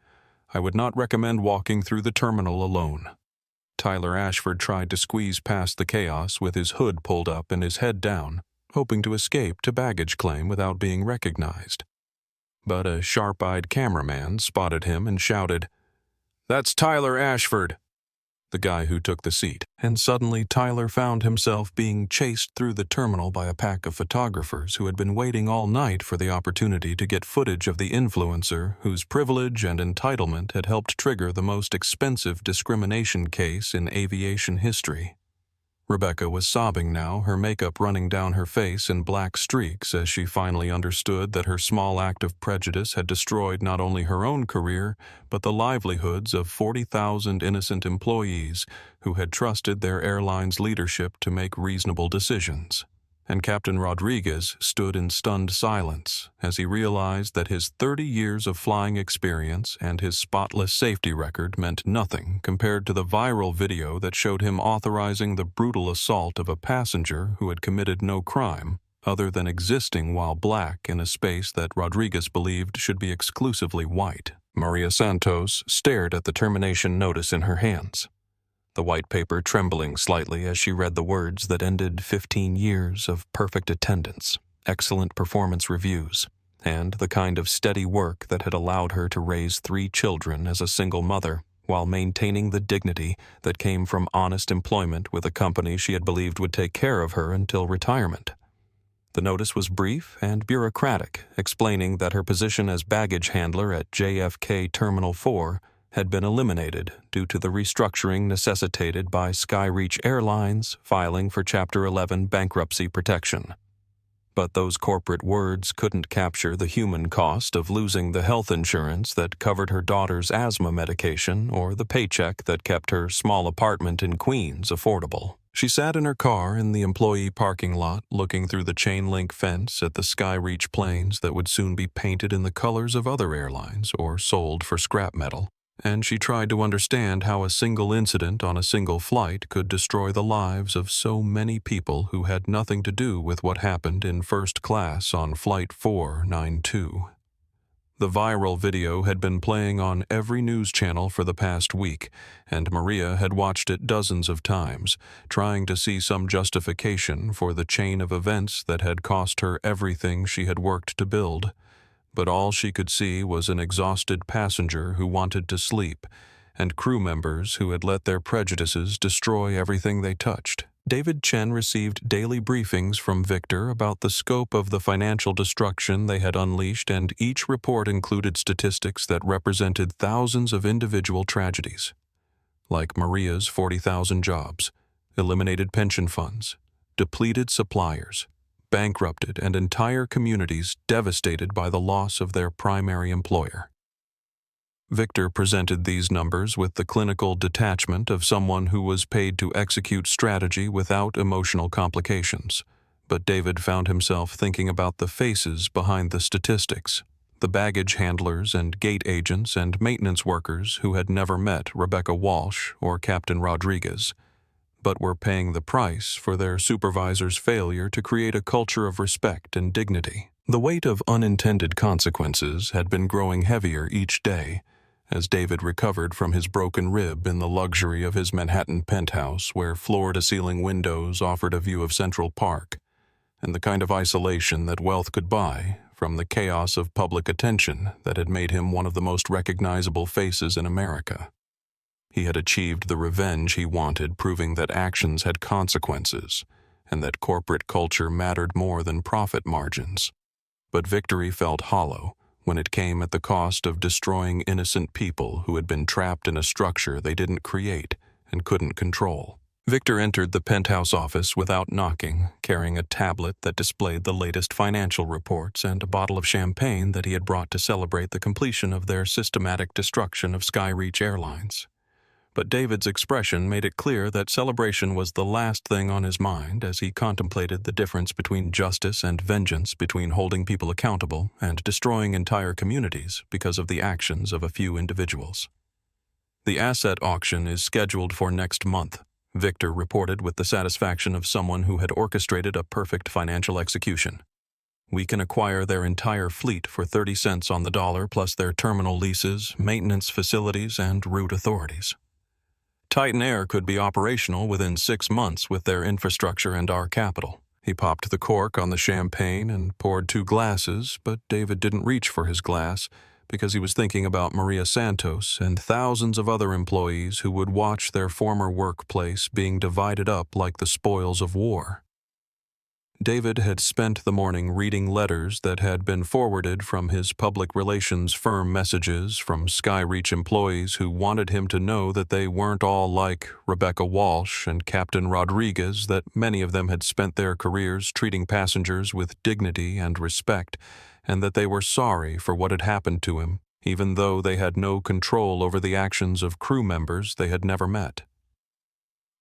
I would not recommend walking through the terminal alone." Tyler Ashford tried to squeeze past the chaos with his hood pulled up and his head down, hoping to escape to baggage claim without being recognized. But a sharp-eyed cameraman spotted him and shouted, "That's Tyler Ashford," the guy who took the seat, and suddenly Tyler found himself being chased through the terminal by a pack of photographers who had been waiting all night for the opportunity to get footage of the influencer whose privilege and entitlement had helped trigger the most expensive discrimination case in aviation history. Rebecca was sobbing now, her makeup running down her face in black streaks as she finally understood that her small act of prejudice had destroyed not only her own career, but the livelihoods of 40,000 innocent employees who had trusted their airline's leadership to make reasonable decisions. And Captain Rodriguez stood in stunned silence as he realized that his 30 years of flying experience and his spotless safety record meant nothing compared to the viral video that showed him authorizing the brutal assault of a passenger who had committed no crime other than existing while black in a space that Rodriguez believed should be exclusively white. Maria Santos stared at the termination notice in her hands, the white paper trembling slightly as she read the words that ended 15 years of perfect attendance, excellent performance reviews, and the kind of steady work that had allowed her to raise 3 children as a single mother while maintaining the dignity that came from honest employment with a company she had believed would take care of her until retirement. The notice was brief and bureaucratic, explaining that her position as baggage handler at JFK Terminal 4 had been eliminated due to the restructuring necessitated by Skyreach Airlines filing for Chapter 11 bankruptcy protection. But those corporate words couldn't capture the human cost of losing the health insurance that covered her daughter's asthma medication or the paycheck that kept her small apartment in Queens affordable. She sat in her car in the employee parking lot looking through the chain-link fence at the Skyreach planes that would soon be painted in the colors of other airlines or sold for scrap metal. And she tried to understand how a single incident on a single flight could destroy the lives of so many people who had nothing to do with what happened in first class on Flight 492. The viral video had been playing on every news channel for the past week, and Maria had watched it dozens of times, trying to see some justification for the chain of events that had cost her everything she had worked to build. But all she could see was an exhausted passenger who wanted to sleep, and crew members who had let their prejudices destroy everything they touched. David Chen received daily briefings from Victor about the scope of the financial destruction they had unleashed, and each report included statistics that represented thousands of individual tragedies, like Maria's 40,000 jobs, eliminated pension funds, depleted suppliers, bankrupted, and entire communities devastated by the loss of their primary employer. Victor presented these numbers with the clinical detachment of someone who was paid to execute strategy without emotional complications. But David found himself thinking about the faces behind the statistics, the baggage handlers and gate agents and maintenance workers who had never met Rebecca Walsh or Captain Rodriguez, but were paying the price for their supervisor's failure to create a culture of respect and dignity. The weight of unintended consequences had been growing heavier each day, as David recovered from his broken rib in the luxury of his Manhattan penthouse where floor-to-ceiling windows offered a view of Central Park, and the kind of isolation that wealth could buy from the chaos of public attention that had made him one of the most recognizable faces in America. He had achieved the revenge he wanted, proving that actions had consequences and that corporate culture mattered more than profit margins. But victory felt hollow when it came at the cost of destroying innocent people who had been trapped in a structure they didn't create and couldn't control. Victor entered the penthouse office without knocking, carrying a tablet that displayed the latest financial reports and a bottle of champagne that he had brought to celebrate the completion of their systematic destruction of Skyreach Airlines. But David's expression made it clear that celebration was the last thing on his mind as he contemplated the difference between justice and vengeance, between holding people accountable and destroying entire communities because of the actions of a few individuals. "The asset auction is scheduled for next month," Victor reported with the satisfaction of someone who had orchestrated a perfect financial execution. "We can acquire their entire fleet for 30 cents on the dollar plus their terminal leases, maintenance facilities, and route authorities." Titan Air could be operational within 6 months with their infrastructure and our capital. He popped the cork on the champagne and poured 2 glasses, but David didn't reach for his glass because he was thinking about Maria Santos and thousands of other employees who would watch their former workplace being divided up like the spoils of war. David had spent the morning reading letters that had been forwarded from his public relations firm, messages from Skyreach employees who wanted him to know that they weren't all like Rebecca Walsh and Captain Rodriguez, that many of them had spent their careers treating passengers with dignity and respect, and that they were sorry for what had happened to him, even though they had no control over the actions of crew members they had never met.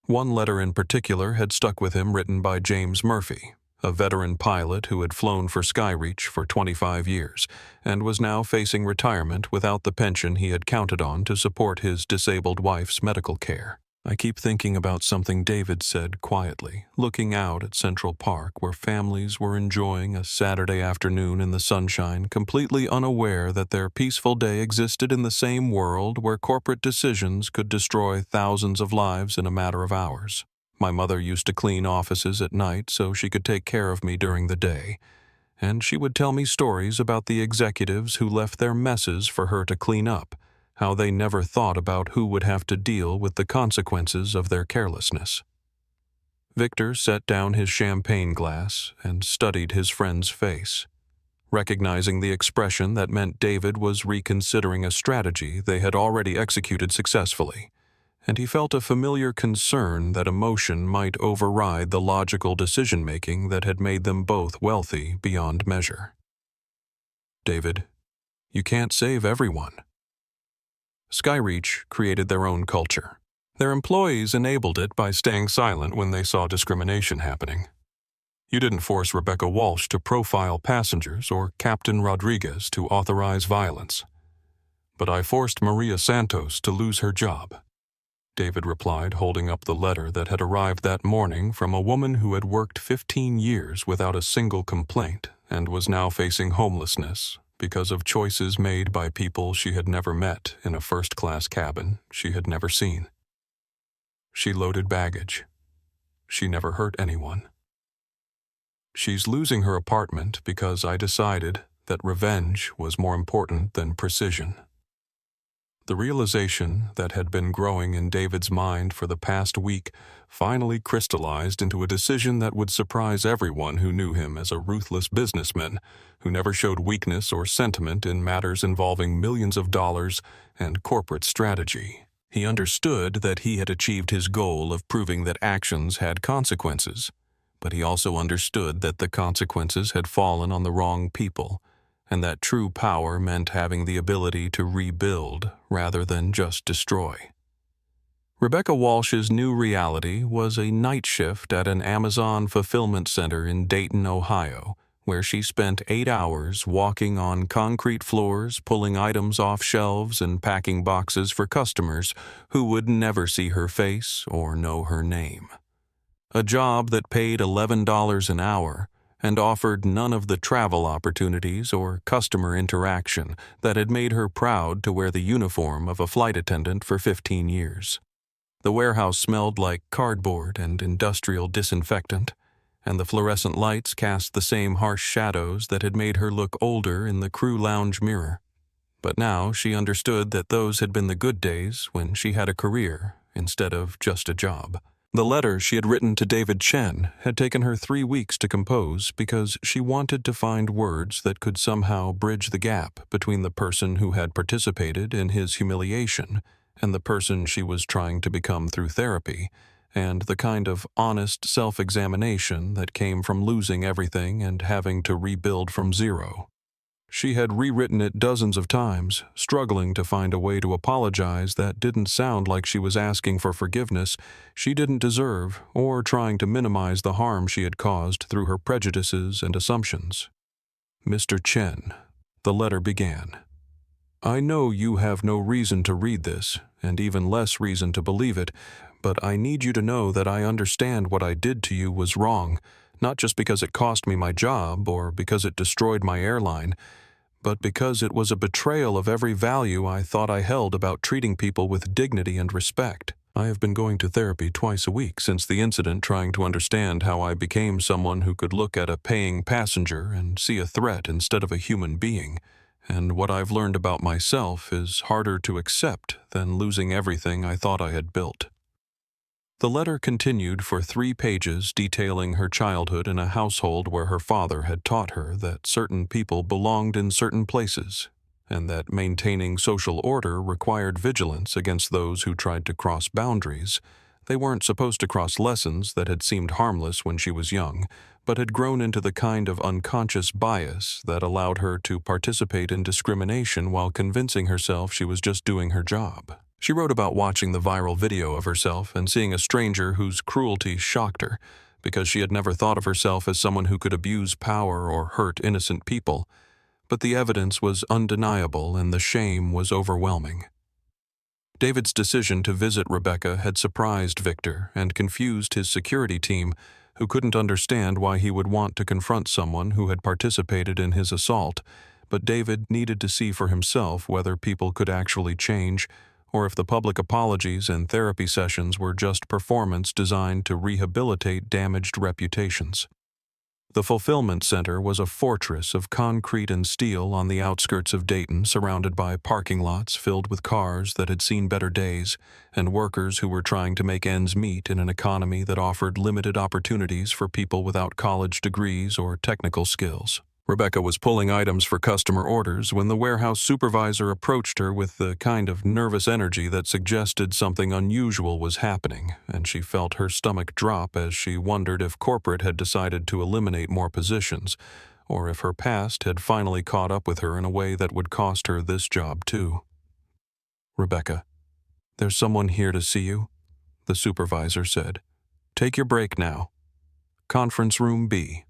One letter in particular had stuck with him, written by James Murphy, a veteran pilot who had flown for Skyreach for 25 years and was now facing retirement without the pension he had counted on to support his disabled wife's medical care. I keep thinking about something David said quietly, looking out at Central Park where families were enjoying a Saturday afternoon in the sunshine, completely unaware that their peaceful day existed in the same world where corporate decisions could destroy thousands of lives in a matter of hours. My mother used to clean offices at night so she could take care of me during the day, and she would tell me stories about the executives who left their messes for her to clean up, how they never thought about who would have to deal with the consequences of their carelessness. Victor set down his champagne glass and studied his friend's face, recognizing the expression that meant David was reconsidering a strategy they had already executed successfully, and he felt a familiar concern that emotion might override the logical decision-making that had made them both wealthy beyond measure. David, you can't save everyone. Skyreach created their own culture. Their employees enabled it by staying silent when they saw discrimination happening. You didn't force Rebecca Walsh to profile passengers or Captain Rodriguez to authorize violence. But I forced Maria Santos to lose her job. David replied, holding up the letter that had arrived that morning from a woman who had worked 15 years without a single complaint and was now facing homelessness because of choices made by people she had never met in a first-class cabin she had never seen. She loaded baggage. She never hurt anyone. She's losing her apartment because I decided that revenge was more important than precision. The realization that had been growing in David's mind for the past week finally crystallized into a decision that would surprise everyone who knew him as a ruthless businessman who never showed weakness or sentiment in matters involving millions of dollars and corporate strategy. He understood that he had achieved his goal of proving that actions had consequences, but he also understood that the consequences had fallen on the wrong people, and that true power meant having the ability to rebuild rather than just destroy. Rebecca Walsh's new reality was a night shift at an Amazon fulfillment center in Dayton, Ohio, where she spent 8 hours walking on concrete floors, pulling items off shelves and packing boxes for customers who would never see her face or know her name. A job that paid $11 an hour and offered none of the travel opportunities or customer interaction that had made her proud to wear the uniform of a flight attendant for 15 years. The warehouse smelled like cardboard and industrial disinfectant, and the fluorescent lights cast the same harsh shadows that had made her look older in the crew lounge mirror. But now she understood that those had been the good days when she had a career instead of just a job. The letter she had written to David Chen had taken her 3 weeks to compose because she wanted to find words that could somehow bridge the gap between the person who had participated in his humiliation and the person she was trying to become through therapy, and the kind of honest self-examination that came from losing everything and having to rebuild from zero. She had rewritten it dozens of times, struggling to find a way to apologize that didn't sound like she was asking for forgiveness she didn't deserve or trying to minimize the harm she had caused through her prejudices and assumptions. Mr. Chen, the letter began. I know you have no reason to read this, and even less reason to believe it, but I need you to know that I understand what I did to you was wrong, not just because it cost me my job or because it destroyed my airline, but because it was a betrayal of every value I thought I held about treating people with dignity and respect. I have been going to therapy twice a week since the incident, trying to understand how I became someone who could look at a paying passenger and see a threat instead of a human being. And what I've learned about myself is harder to accept than losing everything I thought I had built. The letter continued for 3 pages, detailing her childhood in a household where her father had taught her that certain people belonged in certain places, and that maintaining social order required vigilance against those who tried to cross boundaries. They weren't supposed to cross lessons that had seemed harmless when she was young, but had grown into the kind of unconscious bias that allowed her to participate in discrimination while convincing herself she was just doing her job. She wrote about watching the viral video of herself and seeing a stranger whose cruelty shocked her, because she had never thought of herself as someone who could abuse power or hurt innocent people. But the evidence was undeniable and the shame was overwhelming. David's decision to visit Rebecca had surprised Victor and confused his security team, who couldn't understand why he would want to confront someone who had participated in his assault. But David needed to see for himself whether people could actually change, or if the public apologies and therapy sessions were just performance designed to rehabilitate damaged reputations. The fulfillment center was a fortress of concrete and steel on the outskirts of Dayton, surrounded by parking lots filled with cars that had seen better days and workers who were trying to make ends meet in an economy that offered limited opportunities for people without college degrees or technical skills. Rebecca was pulling items for customer orders when the warehouse supervisor approached her with the kind of nervous energy that suggested something unusual was happening, and she felt her stomach drop as she wondered if corporate had decided to eliminate more positions, or if her past had finally caught up with her in a way that would cost her this job too. "Rebecca, there's someone here to see you," the supervisor said. "Take your break now. Conference room B."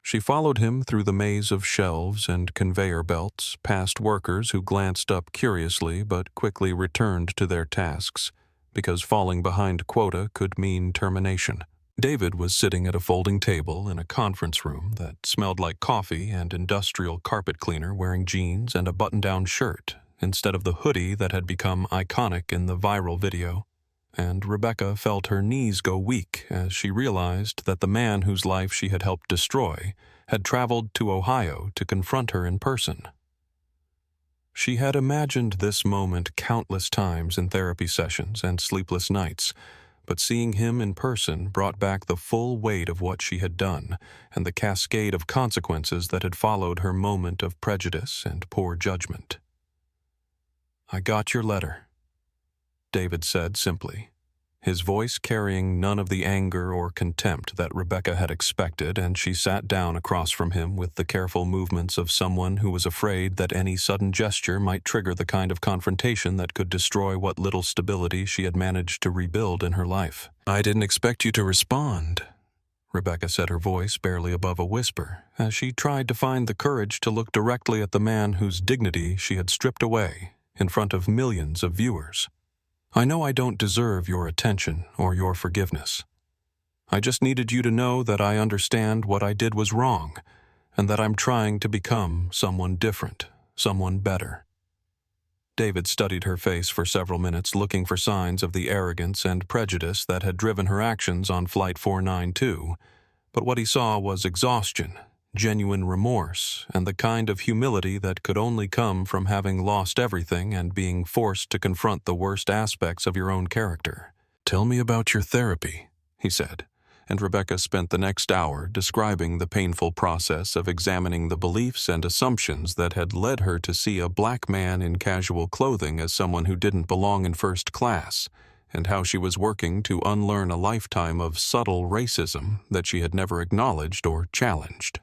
She followed him through the maze of shelves and conveyor belts, past workers who glanced up curiously but quickly returned to their tasks, because falling behind quota could mean termination. David was sitting at a folding table in a conference room that smelled like coffee and industrial carpet cleaner, wearing jeans and a button-down shirt, instead of the hoodie that had become iconic in the viral video. And Rebecca felt her knees go weak as she realized that the man whose life she had helped destroy had traveled to Ohio to confront her in person. She had imagined this moment countless times in therapy sessions and sleepless nights, but seeing him in person brought back the full weight of what she had done and the cascade of consequences that had followed her moment of prejudice and poor judgment. "I got your letter," David said simply, his voice carrying none of the anger or contempt that Rebecca had expected, and she sat down across from him with the careful movements of someone who was afraid that any sudden gesture might trigger the kind of confrontation that could destroy what little stability she had managed to rebuild in her life. "I didn't expect you to respond," Rebecca said, her voice barely above a whisper, as she tried to find the courage to look directly at the man whose dignity she had stripped away in front of millions of viewers. "I know I don't deserve your attention or your forgiveness. I just needed you to know that I understand what I did was wrong, and that I'm trying to become someone different, someone better." David studied her face for several minutes, looking for signs of the arrogance and prejudice that had driven her actions on Flight 492, but what he saw was exhaustion, genuine remorse, and the kind of humility that could only come from having lost everything and being forced to confront the worst aspects of your own character. "Tell me about your therapy," he said, and Rebecca spent the next hour describing the painful process of examining the beliefs and assumptions that had led her to see a black man in casual clothing as someone who didn't belong in first class, and how she was working to unlearn a lifetime of subtle racism that she had never acknowledged or challenged.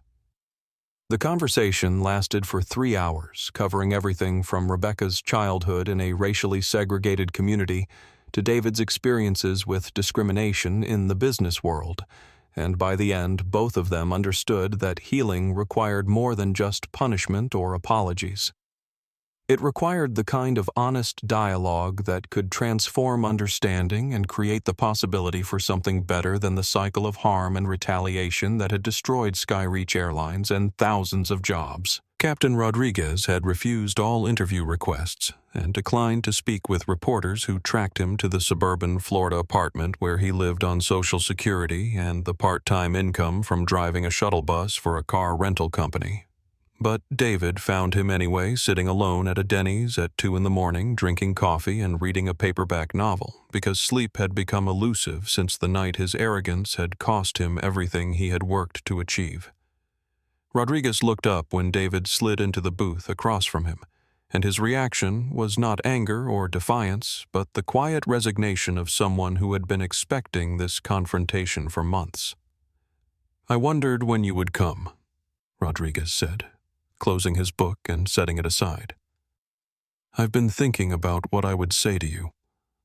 The conversation lasted for 3 hours, covering everything from Rebecca's childhood in a racially segregated community to David's experiences with discrimination in the business world, and by the end, both of them understood that healing required more than just punishment or apologies. It required the kind of honest dialogue that could transform understanding and create the possibility for something better than the cycle of harm and retaliation that had destroyed Skyreach Airlines and thousands of jobs. Captain Rodriguez had refused all interview requests and declined to speak with reporters who tracked him to the suburban Florida apartment where he lived on Social Security and the part-time income from driving a shuttle bus for a car rental company. But David found him anyway, sitting alone at a Denny's at 2 in the morning, drinking coffee and reading a paperback novel, because sleep had become elusive since the night his arrogance had cost him everything he had worked to achieve. Rodriguez looked up when David slid into the booth across from him, and his reaction was not anger or defiance, but the quiet resignation of someone who had been expecting this confrontation for months. "I wondered when you would come," Rodriguez said, closing his book and setting it aside. "I've been thinking about what I would say to you,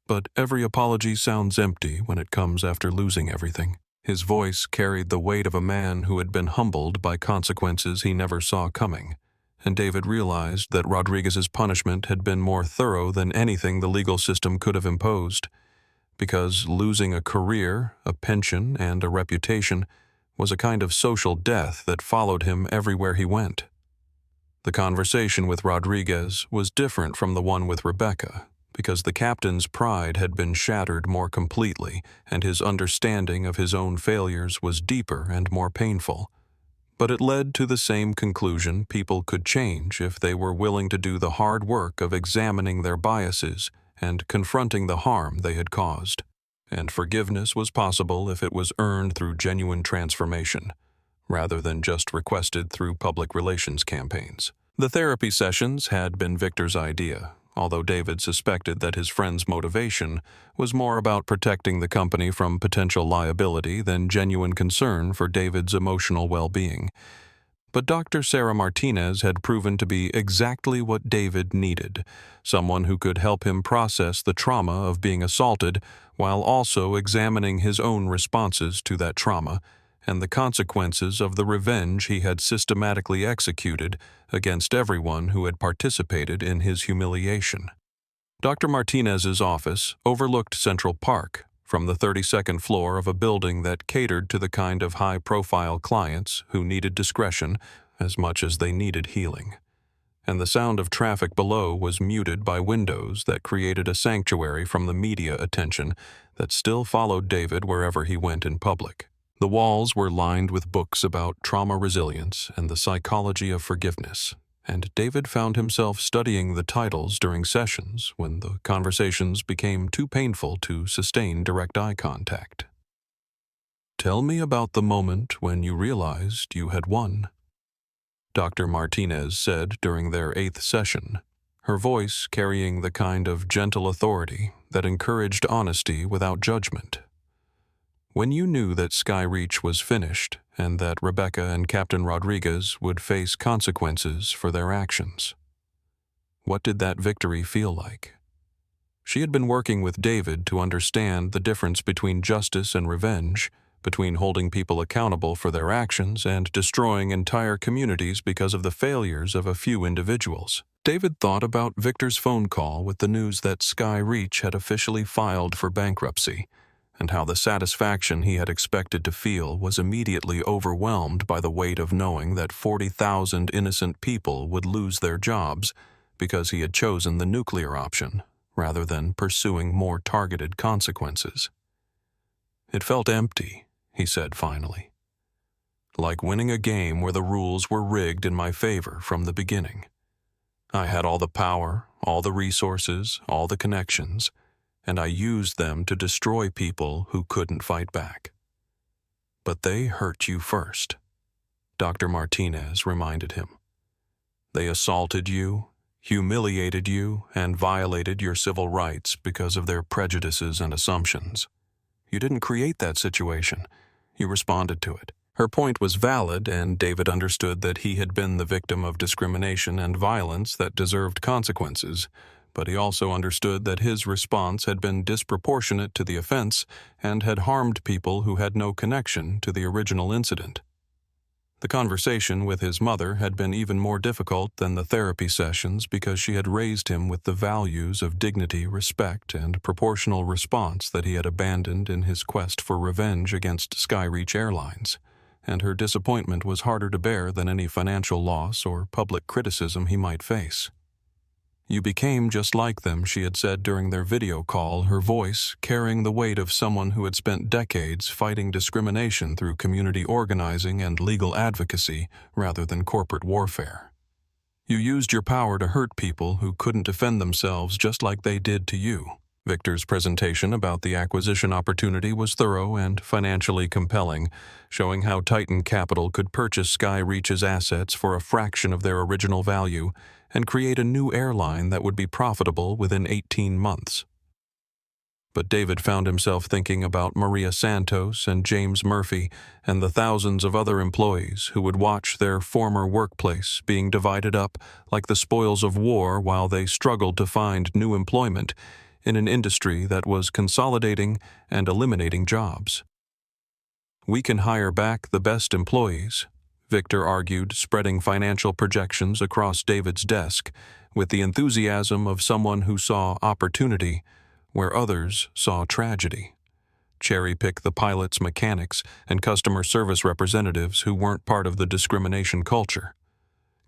but every apology sounds empty when it comes after losing everything." His voice carried the weight of a man who had been humbled by consequences he never saw coming, and David realized that Rodriguez's punishment had been more thorough than anything the legal system could have imposed, because losing a career, a pension, and a reputation was a kind of social death that followed him everywhere he went. The conversation with Rodriguez was different from the one with Rebecca, because the captain's pride had been shattered more completely, and his understanding of his own failures was deeper and more painful. But it led to the same conclusion: people could change if they were willing to do the hard work of examining their biases and confronting the harm they had caused. And forgiveness was possible if it was earned through genuine transformation, rather than just requested through public relations campaigns. The therapy sessions had been Victor's idea, although David suspected that his friend's motivation was more about protecting the company from potential liability than genuine concern for David's emotional well-being. But Dr. Sarah Martinez had proven to be exactly what David needed, someone who could help him process the trauma of being assaulted while also examining his own responses to that trauma and the consequences of the revenge he had systematically executed against everyone who had participated in his humiliation. Dr. Martinez's office overlooked Central Park from the 32nd floor of a building that catered to the kind of high-profile clients who needed discretion as much as they needed healing. And the sound of traffic below was muted by windows that created a sanctuary from the media attention that still followed David wherever he went in public. The walls were lined with books about trauma resilience and the psychology of forgiveness, and David found himself studying the titles during sessions when the conversations became too painful to sustain direct eye contact. "Tell me about the moment when you realized you had won," Dr. Martinez said during their 8th session, her voice carrying the kind of gentle authority that encouraged honesty without judgment. "When you knew that Skyreach was finished and that Rebecca and Captain Rodriguez would face consequences for their actions. What did that victory feel like?" She had been working with David to understand the difference between justice and revenge, between holding people accountable for their actions and destroying entire communities because of the failures of a few individuals. David thought about Victor's phone call with the news that Skyreach had officially filed for bankruptcy, and how the satisfaction he had expected to feel was immediately overwhelmed by the weight of knowing that 40,000 innocent people would lose their jobs because he had chosen the nuclear option rather than pursuing more targeted consequences. "It felt empty," he said finally. "Like winning a game where the rules were rigged in my favor from the beginning. I had all the power, all the resources, all the connections, and I used them to destroy people who couldn't fight back. But they hurt you first," Dr. Martinez reminded him. "They assaulted you, humiliated you, and violated your civil rights because of their prejudices and assumptions. You didn't create that situation. You responded to it." Her point was valid, and David understood that he had been the victim of discrimination and violence that deserved consequences, but he also understood that his response had been disproportionate to the offense and had harmed people who had no connection to the original incident. The conversation with his mother had been even more difficult than the therapy sessions because she had raised him with the values of dignity, respect, and proportional response that he had abandoned in his quest for revenge against Skyreach Airlines, and her disappointment was harder to bear than any financial loss or public criticism he might face. "You became just like them," she had said during their video call, her voice carrying the weight of someone who had spent decades fighting discrimination through community organizing and legal advocacy rather than corporate warfare. "You used your power to hurt people who couldn't defend themselves just like they did to you." Victor's presentation about the acquisition opportunity was thorough and financially compelling, showing how Titan Capital could purchase Skyreach's assets for a fraction of their original value and create a new airline that would be profitable within 18 months. But David found himself thinking about Maria Santos and James Murphy and the thousands of other employees who would watch their former workplace being divided up like the spoils of war while they struggled to find new employment in an industry that was consolidating and eliminating jobs. "We can hire back the best employees," Victor argued, spreading financial projections across David's desk with the enthusiasm of someone who saw opportunity where others saw tragedy. "Cherry-pick the pilots, mechanics, and customer service representatives who weren't part of the discrimination culture.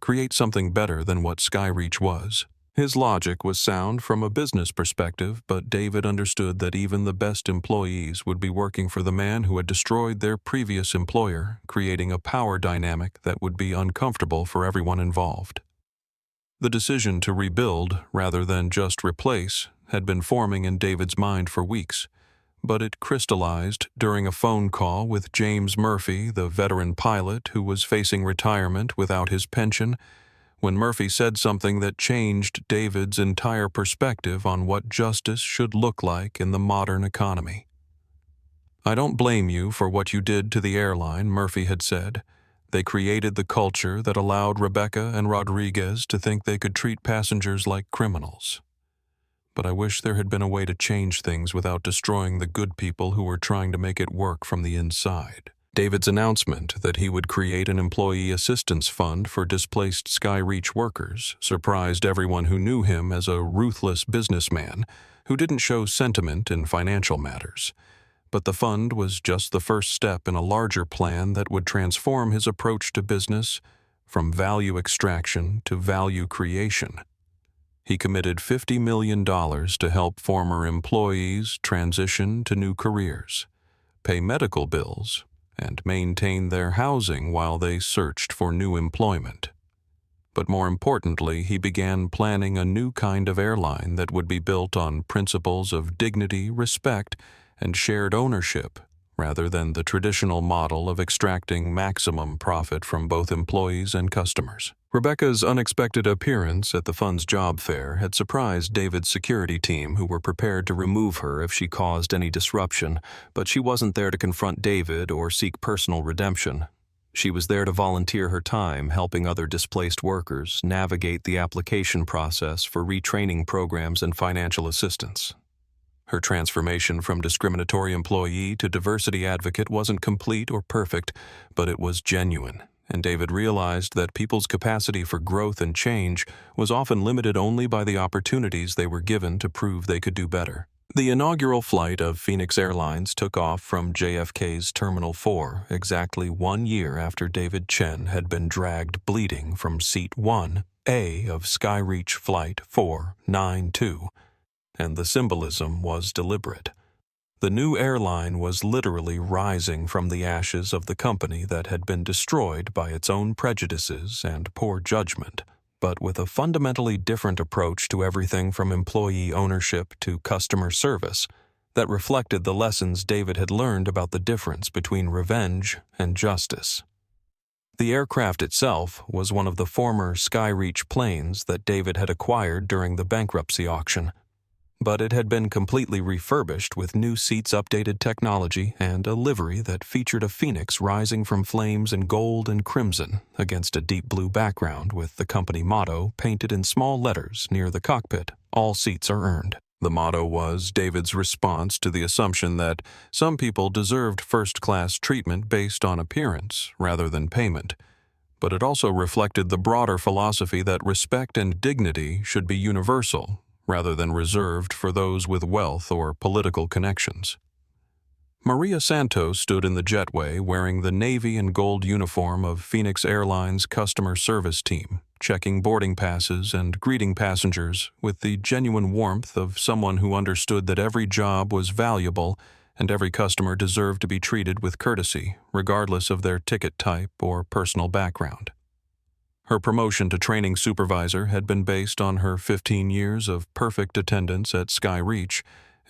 Create something better than what Skyreach was." His logic was sound from a business perspective, but David understood that even the best employees would be working for the man who had destroyed their previous employer, creating a power dynamic that would be uncomfortable for everyone involved. The decision to rebuild, rather than just replace, had been forming in David's mind for weeks, but it crystallized during a phone call with James Murphy, the veteran pilot who was facing retirement without his pension, when Murphy said something that changed David's entire perspective on what justice should look like in the modern economy. "I don't blame you for what you did to the airline," Murphy had said. "They created the culture that allowed Rebecca and Rodriguez to think they could treat passengers like criminals. But I wish there had been a way to change things without destroying the good people who were trying to make it work from the inside." David's announcement that he would create an employee assistance fund for displaced Skyreach workers surprised everyone who knew him as a ruthless businessman who didn't show sentiment in financial matters. But the fund was just the first step in a larger plan that would transform his approach to business from value extraction to value creation. He committed $50 million to help former employees transition to new careers, pay medical bills, and maintain their housing while they searched for new employment. But more importantly, he began planning a new kind of airline that would be built on principles of dignity, respect, and shared ownership, rather than the traditional model of extracting maximum profit from both employees and customers. Rebecca's unexpected appearance at the fund's job fair had surprised David's security team, who were prepared to remove her if she caused any disruption, but she wasn't there to confront David or seek personal redemption. She was there to volunteer her time, helping other displaced workers navigate the application process for retraining programs and financial assistance. Her transformation from discriminatory employee to diversity advocate wasn't complete or perfect, but it was genuine, and David realized that people's capacity for growth and change was often limited only by the opportunities they were given to prove they could do better. The inaugural flight of Phoenix Airlines took off from JFK's Terminal 4 exactly 1 year after David Chen had been dragged bleeding from Seat 1A of Skyreach Flight 492. And the symbolism was deliberate. The new airline was literally rising from the ashes of the company that had been destroyed by its own prejudices and poor judgment, but with a fundamentally different approach to everything from employee ownership to customer service that reflected the lessons David had learned about the difference between revenge and justice. The aircraft itself was one of the former Skyreach planes that David had acquired during the bankruptcy auction, but it had been completely refurbished with new seats, updated technology, and a livery that featured a phoenix rising from flames in gold and crimson against a deep blue background with the company motto painted in small letters near the cockpit, "All seats are earned." The motto was David's response to the assumption that some people deserved first-class treatment based on appearance rather than payment, but it also reflected the broader philosophy that respect and dignity should be universal rather than reserved for those with wealth or political connections. Maria Santos stood in the jetway wearing the navy and gold uniform of Phoenix Airlines customer service team, checking boarding passes and greeting passengers with the genuine warmth of someone who understood that every job was valuable and every customer deserved to be treated with courtesy, regardless of their ticket type or personal background. Her promotion to training supervisor had been based on her 15 years of perfect attendance at Skyreach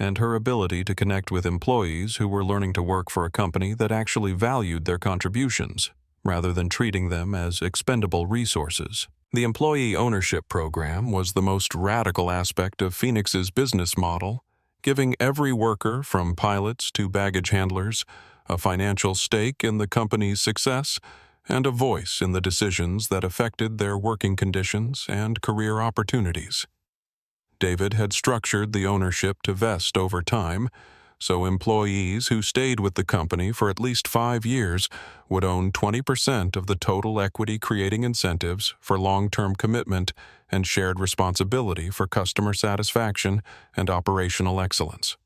and her ability to connect with employees who were learning to work for a company that actually valued their contributions, rather than treating them as expendable resources. The employee ownership program was the most radical aspect of Phoenix's business model, giving every worker, from pilots to baggage handlers, a financial stake in the company's success and a voice in the decisions that affected their working conditions and career opportunities. David had structured the ownership to vest over time, so employees who stayed with the company for at least 5 years would own 20% of the total equity, creating incentives for long-term commitment and shared responsibility for customer satisfaction and operational excellence.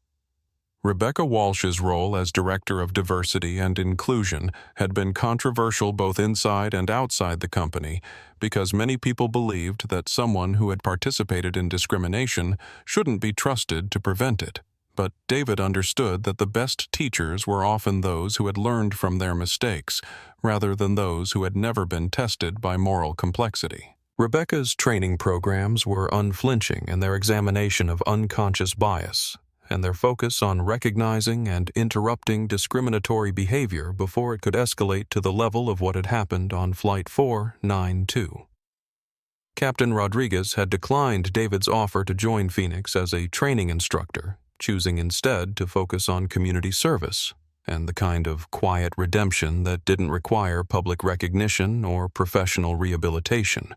Rebecca Walsh's role as Director of Diversity and Inclusion had been controversial both inside and outside the company because many people believed that someone who had participated in discrimination shouldn't be trusted to prevent it. But David understood that the best teachers were often those who had learned from their mistakes, rather than those who had never been tested by moral complexity. Rebecca's training programs were unflinching in their examination of unconscious bias, and their focus on recognizing and interrupting discriminatory behavior before it could escalate to the level of what had happened on Flight 492. Captain Rodriguez had declined David's offer to join Phoenix as a training instructor, choosing instead to focus on community service and the kind of quiet redemption that didn't require public recognition or professional rehabilitation.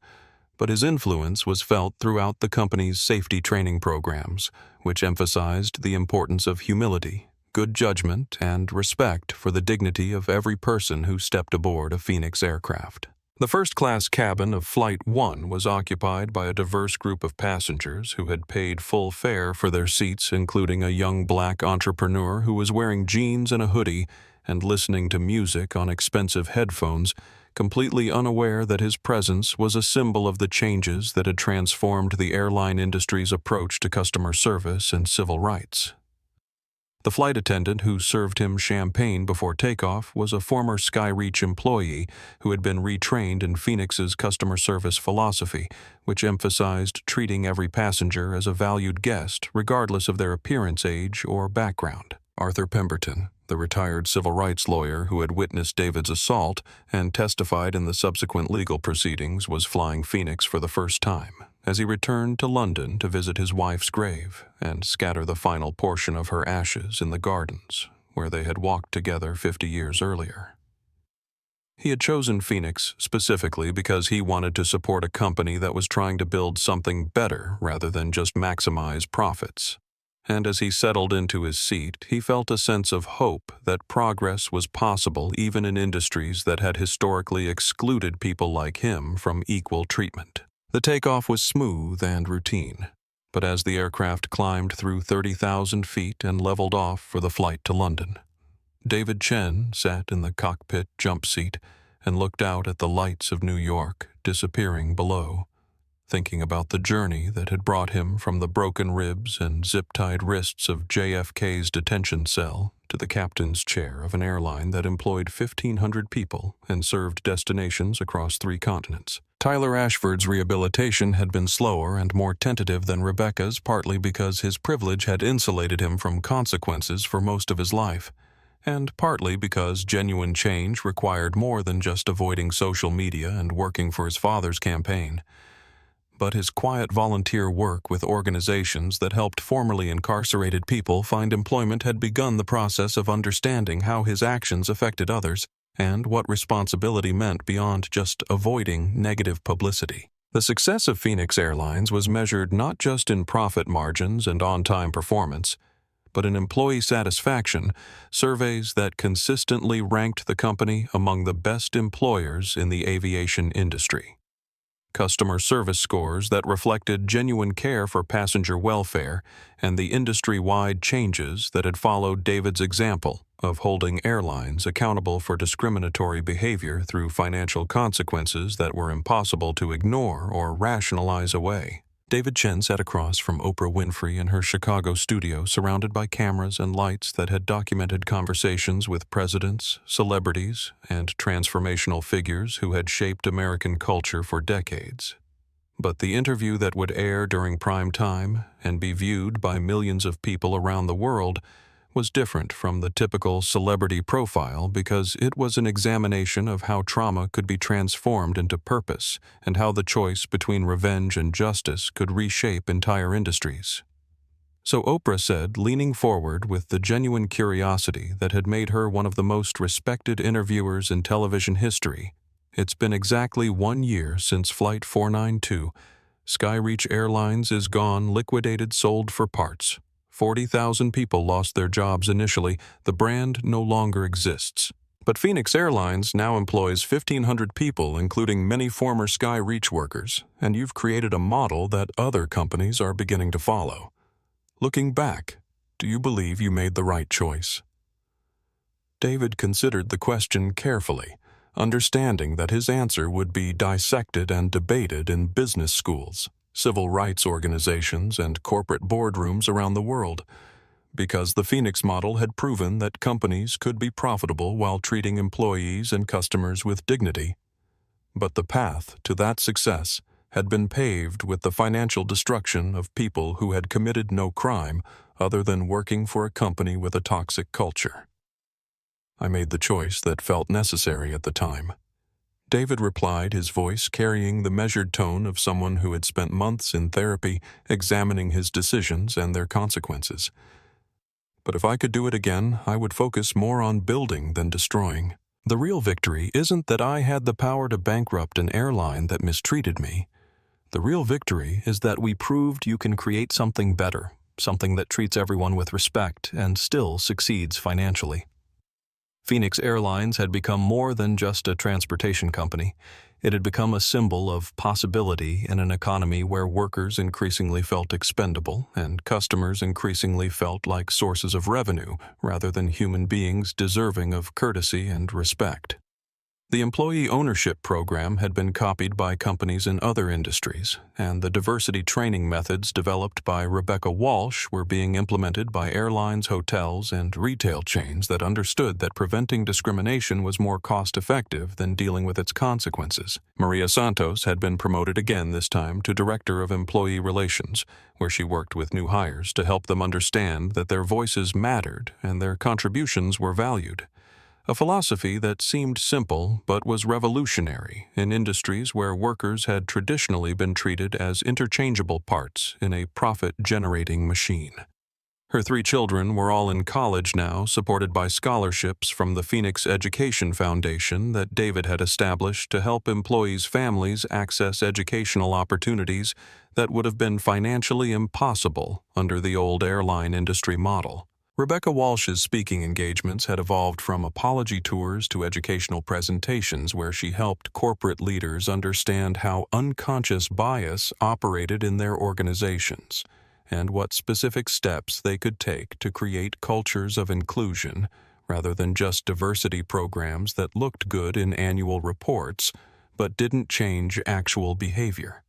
But his influence was felt throughout the company's safety training programs, which emphasized the importance of humility, good judgment, and respect for the dignity of every person who stepped aboard a Phoenix aircraft. The first-class cabin of Flight 1 was occupied by a diverse group of passengers who had paid full fare for their seats, including a young black entrepreneur who was wearing jeans and a hoodie and listening to music on expensive headphones, completely unaware that his presence was a symbol of the changes that had transformed the airline industry's approach to customer service and civil rights. The flight attendant who served him champagne before takeoff was a former Skyreach employee who had been retrained in Phoenix's customer service philosophy, which emphasized treating every passenger as a valued guest regardless of their appearance, age, or background. Arthur Pemberton, the retired civil rights lawyer who had witnessed David's assault and testified in the subsequent legal proceedings, was flying Phoenix for the first time as he returned to London to visit his wife's grave and scatter the final portion of her ashes in the gardens where they had walked together 50 years earlier. He had chosen Phoenix specifically because he wanted to support a company that was trying to build something better rather than just maximize profits. And as he settled into his seat, he felt a sense of hope that progress was possible even in industries that had historically excluded people like him from equal treatment. The takeoff was smooth and routine, but as the aircraft climbed through 30,000 feet and leveled off for the flight to London, David Chen sat in the cockpit jump seat and looked out at the lights of New York disappearing below, thinking about the journey that had brought him from the broken ribs and zip-tied wrists of JFK's detention cell to the captain's chair of an airline that employed 1,500 people and served destinations across 3 continents. Tyler Ashford's rehabilitation had been slower and more tentative than Rebecca's, partly because his privilege had insulated him from consequences for most of his life, and partly because genuine change required more than just avoiding social media and working for his father's campaign. But his quiet volunteer work with organizations that helped formerly incarcerated people find employment had begun the process of understanding how his actions affected others and what responsibility meant beyond just avoiding negative publicity. The success of Phoenix Airlines was measured not just in profit margins and on-time performance, but in employee satisfaction, surveys that consistently ranked the company among the best employers in the aviation industry. Customer service scores that reflected genuine care for passenger welfare and the industry-wide changes that had followed David's example of holding airlines accountable for discriminatory behavior through financial consequences that were impossible to ignore or rationalize away. David Chen sat across from Oprah Winfrey in her Chicago studio, surrounded by cameras and lights that had documented conversations with presidents, celebrities, and transformational figures who had shaped American culture for decades. But the interview that would air during prime time and be viewed by millions of people around the world was different from the typical celebrity profile because it was an examination of how trauma could be transformed into purpose and how the choice between revenge and justice could reshape entire industries. So Oprah said, leaning forward with the genuine curiosity that had made her one of the most respected interviewers in television history, "It's been exactly 1 year since Flight 492. Skyreach Airlines is gone, liquidated, sold for parts. 40,000 people lost their jobs initially. The brand no longer exists. But Phoenix Airlines now employs 1,500 people, including many former Skyreach workers, and you've created a model that other companies are beginning to follow. Looking back, do you believe you made the right choice?" David considered the question carefully, understanding that his answer would be dissected and debated in business schools, civil rights organizations, and corporate boardrooms around the world, because the Phoenix model had proven that companies could be profitable while treating employees and customers with dignity. But the path to that success had been paved with the financial destruction of people who had committed no crime other than working for a company with a toxic culture. "I made the choice that felt necessary at the time," David replied, his voice carrying the measured tone of someone who had spent months in therapy examining his decisions and their consequences. "But if I could do it again, I would focus more on building than destroying. The real victory isn't that I had the power to bankrupt an airline that mistreated me. The real victory is that we proved you can create something better, something that treats everyone with respect and still succeeds financially." Phoenix Airlines had become more than just a transportation company. It had become a symbol of possibility in an economy where workers increasingly felt expendable and customers increasingly felt like sources of revenue rather than human beings deserving of courtesy and respect. The employee ownership program had been copied by companies in other industries, and the diversity training methods developed by Rebecca Walsh were being implemented by airlines, hotels, and retail chains that understood that preventing discrimination was more cost-effective than dealing with its consequences. Maria Santos had been promoted again, this time to Director of Employee Relations, where she worked with new hires to help them understand that their voices mattered and their contributions were valued. A philosophy that seemed simple but was revolutionary in industries where workers had traditionally been treated as interchangeable parts in a profit-generating machine. Her 3 children were all in college now, supported by scholarships from the Phoenix Education Foundation that David had established to help employees' families access educational opportunities that would have been financially impossible under the old airline industry model. Rebecca Walsh's speaking engagements had evolved from apology tours to educational presentations where she helped corporate leaders understand how unconscious bias operated in their organizations and what specific steps they could take to create cultures of inclusion rather than just diversity programs that looked good in annual reports but didn't change actual behavior.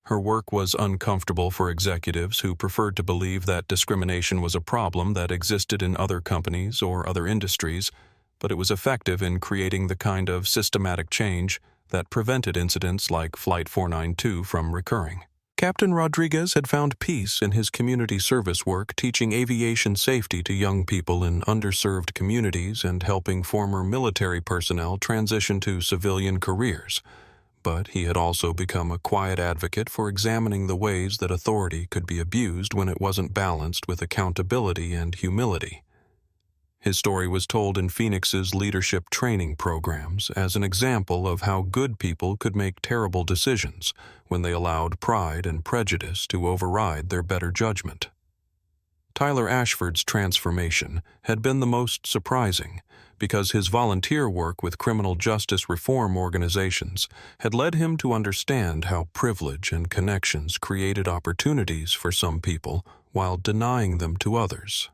Her work was uncomfortable for executives who preferred to believe that discrimination was a problem that existed in other companies or other industries, but it was effective in creating the kind of systematic change that prevented incidents like Flight 492 from recurring. Captain Rodriguez had found peace in his community service work, teaching aviation safety to young people in underserved communities and helping former military personnel transition to civilian careers. But he had also become a quiet advocate for examining the ways that authority could be abused when it wasn't balanced with accountability and humility. His story was told in Phoenix's leadership training programs as an example of how good people could make terrible decisions when they allowed pride and prejudice to override their better judgment. Tyler Ashford's transformation had been the most surprising because his volunteer work with criminal justice reform organizations had led him to understand how privilege and connections created opportunities for some people while denying them to others.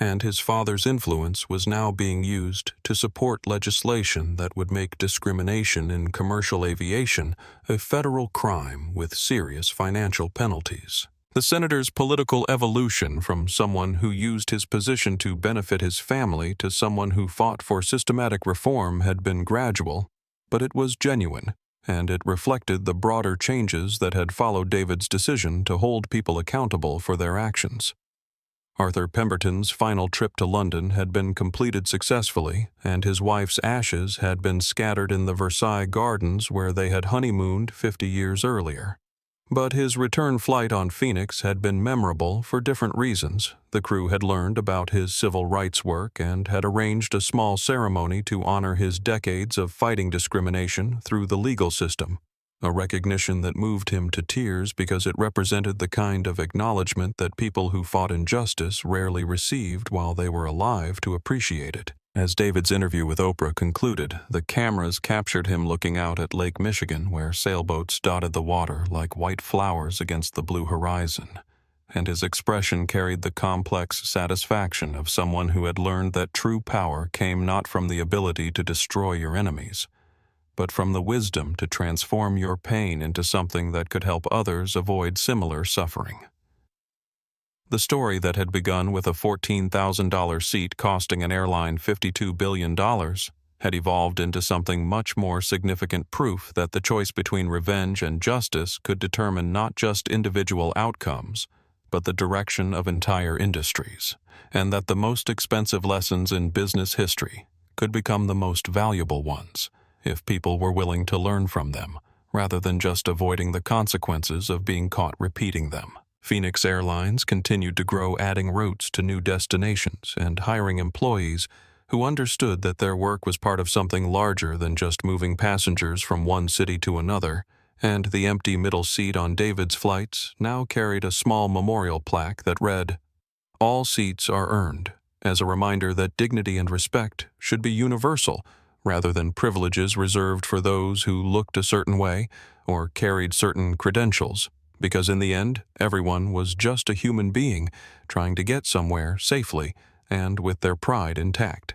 and his father's influence was now being used to support legislation that would make discrimination in commercial aviation a federal crime with serious financial penalties. The senator's political evolution from someone who used his position to benefit his family to someone who fought for systematic reform had been gradual, but it was genuine, and it reflected the broader changes that had followed David's decision to hold people accountable for their actions. Arthur Pemberton's final trip to London had been completed successfully, and his wife's ashes had been scattered in the Versailles Gardens where they had honeymooned 50 years earlier. But his return flight on Phoenix had been memorable for different reasons. The crew had learned about his civil rights work and had arranged a small ceremony to honor his decades of fighting discrimination through the legal system, a recognition that moved him to tears because it represented the kind of acknowledgement that people who fought injustice rarely received while they were alive to appreciate it. As David's interview with Oprah concluded, the cameras captured him looking out at Lake Michigan, where sailboats dotted the water like white flowers against the blue horizon, and his expression carried the complex satisfaction of someone who had learned that true power came not from the ability to destroy your enemies, but from the wisdom to transform your pain into something that could help others avoid similar suffering. The story that had begun with a $14,000 seat costing an airline $52 billion had evolved into something much more significant, proof that the choice between revenge and justice could determine not just individual outcomes, but the direction of entire industries, and that the most expensive lessons in business history could become the most valuable ones if people were willing to learn from them, rather than just avoiding the consequences of being caught repeating them. Phoenix Airlines continued to grow, adding routes to new destinations and hiring employees who understood that their work was part of something larger than just moving passengers from one city to another, and the empty middle seat on David's flights now carried a small memorial plaque that read, "All seats are earned," as a reminder that dignity and respect should be universal, rather than privileges reserved for those who looked a certain way or carried certain credentials, because in the end, everyone was just a human being trying to get somewhere safely and with their pride intact.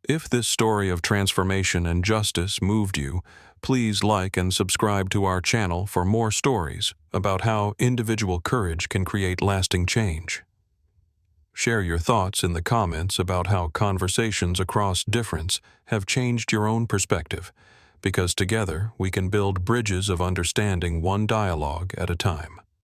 If this story of transformation and justice moved you, please like and subscribe to our channel for more stories about how individual courage can create lasting change. Share your thoughts in the comments about how conversations across difference have changed your own perspective, because together we can build bridges of understanding, one dialogue at a time.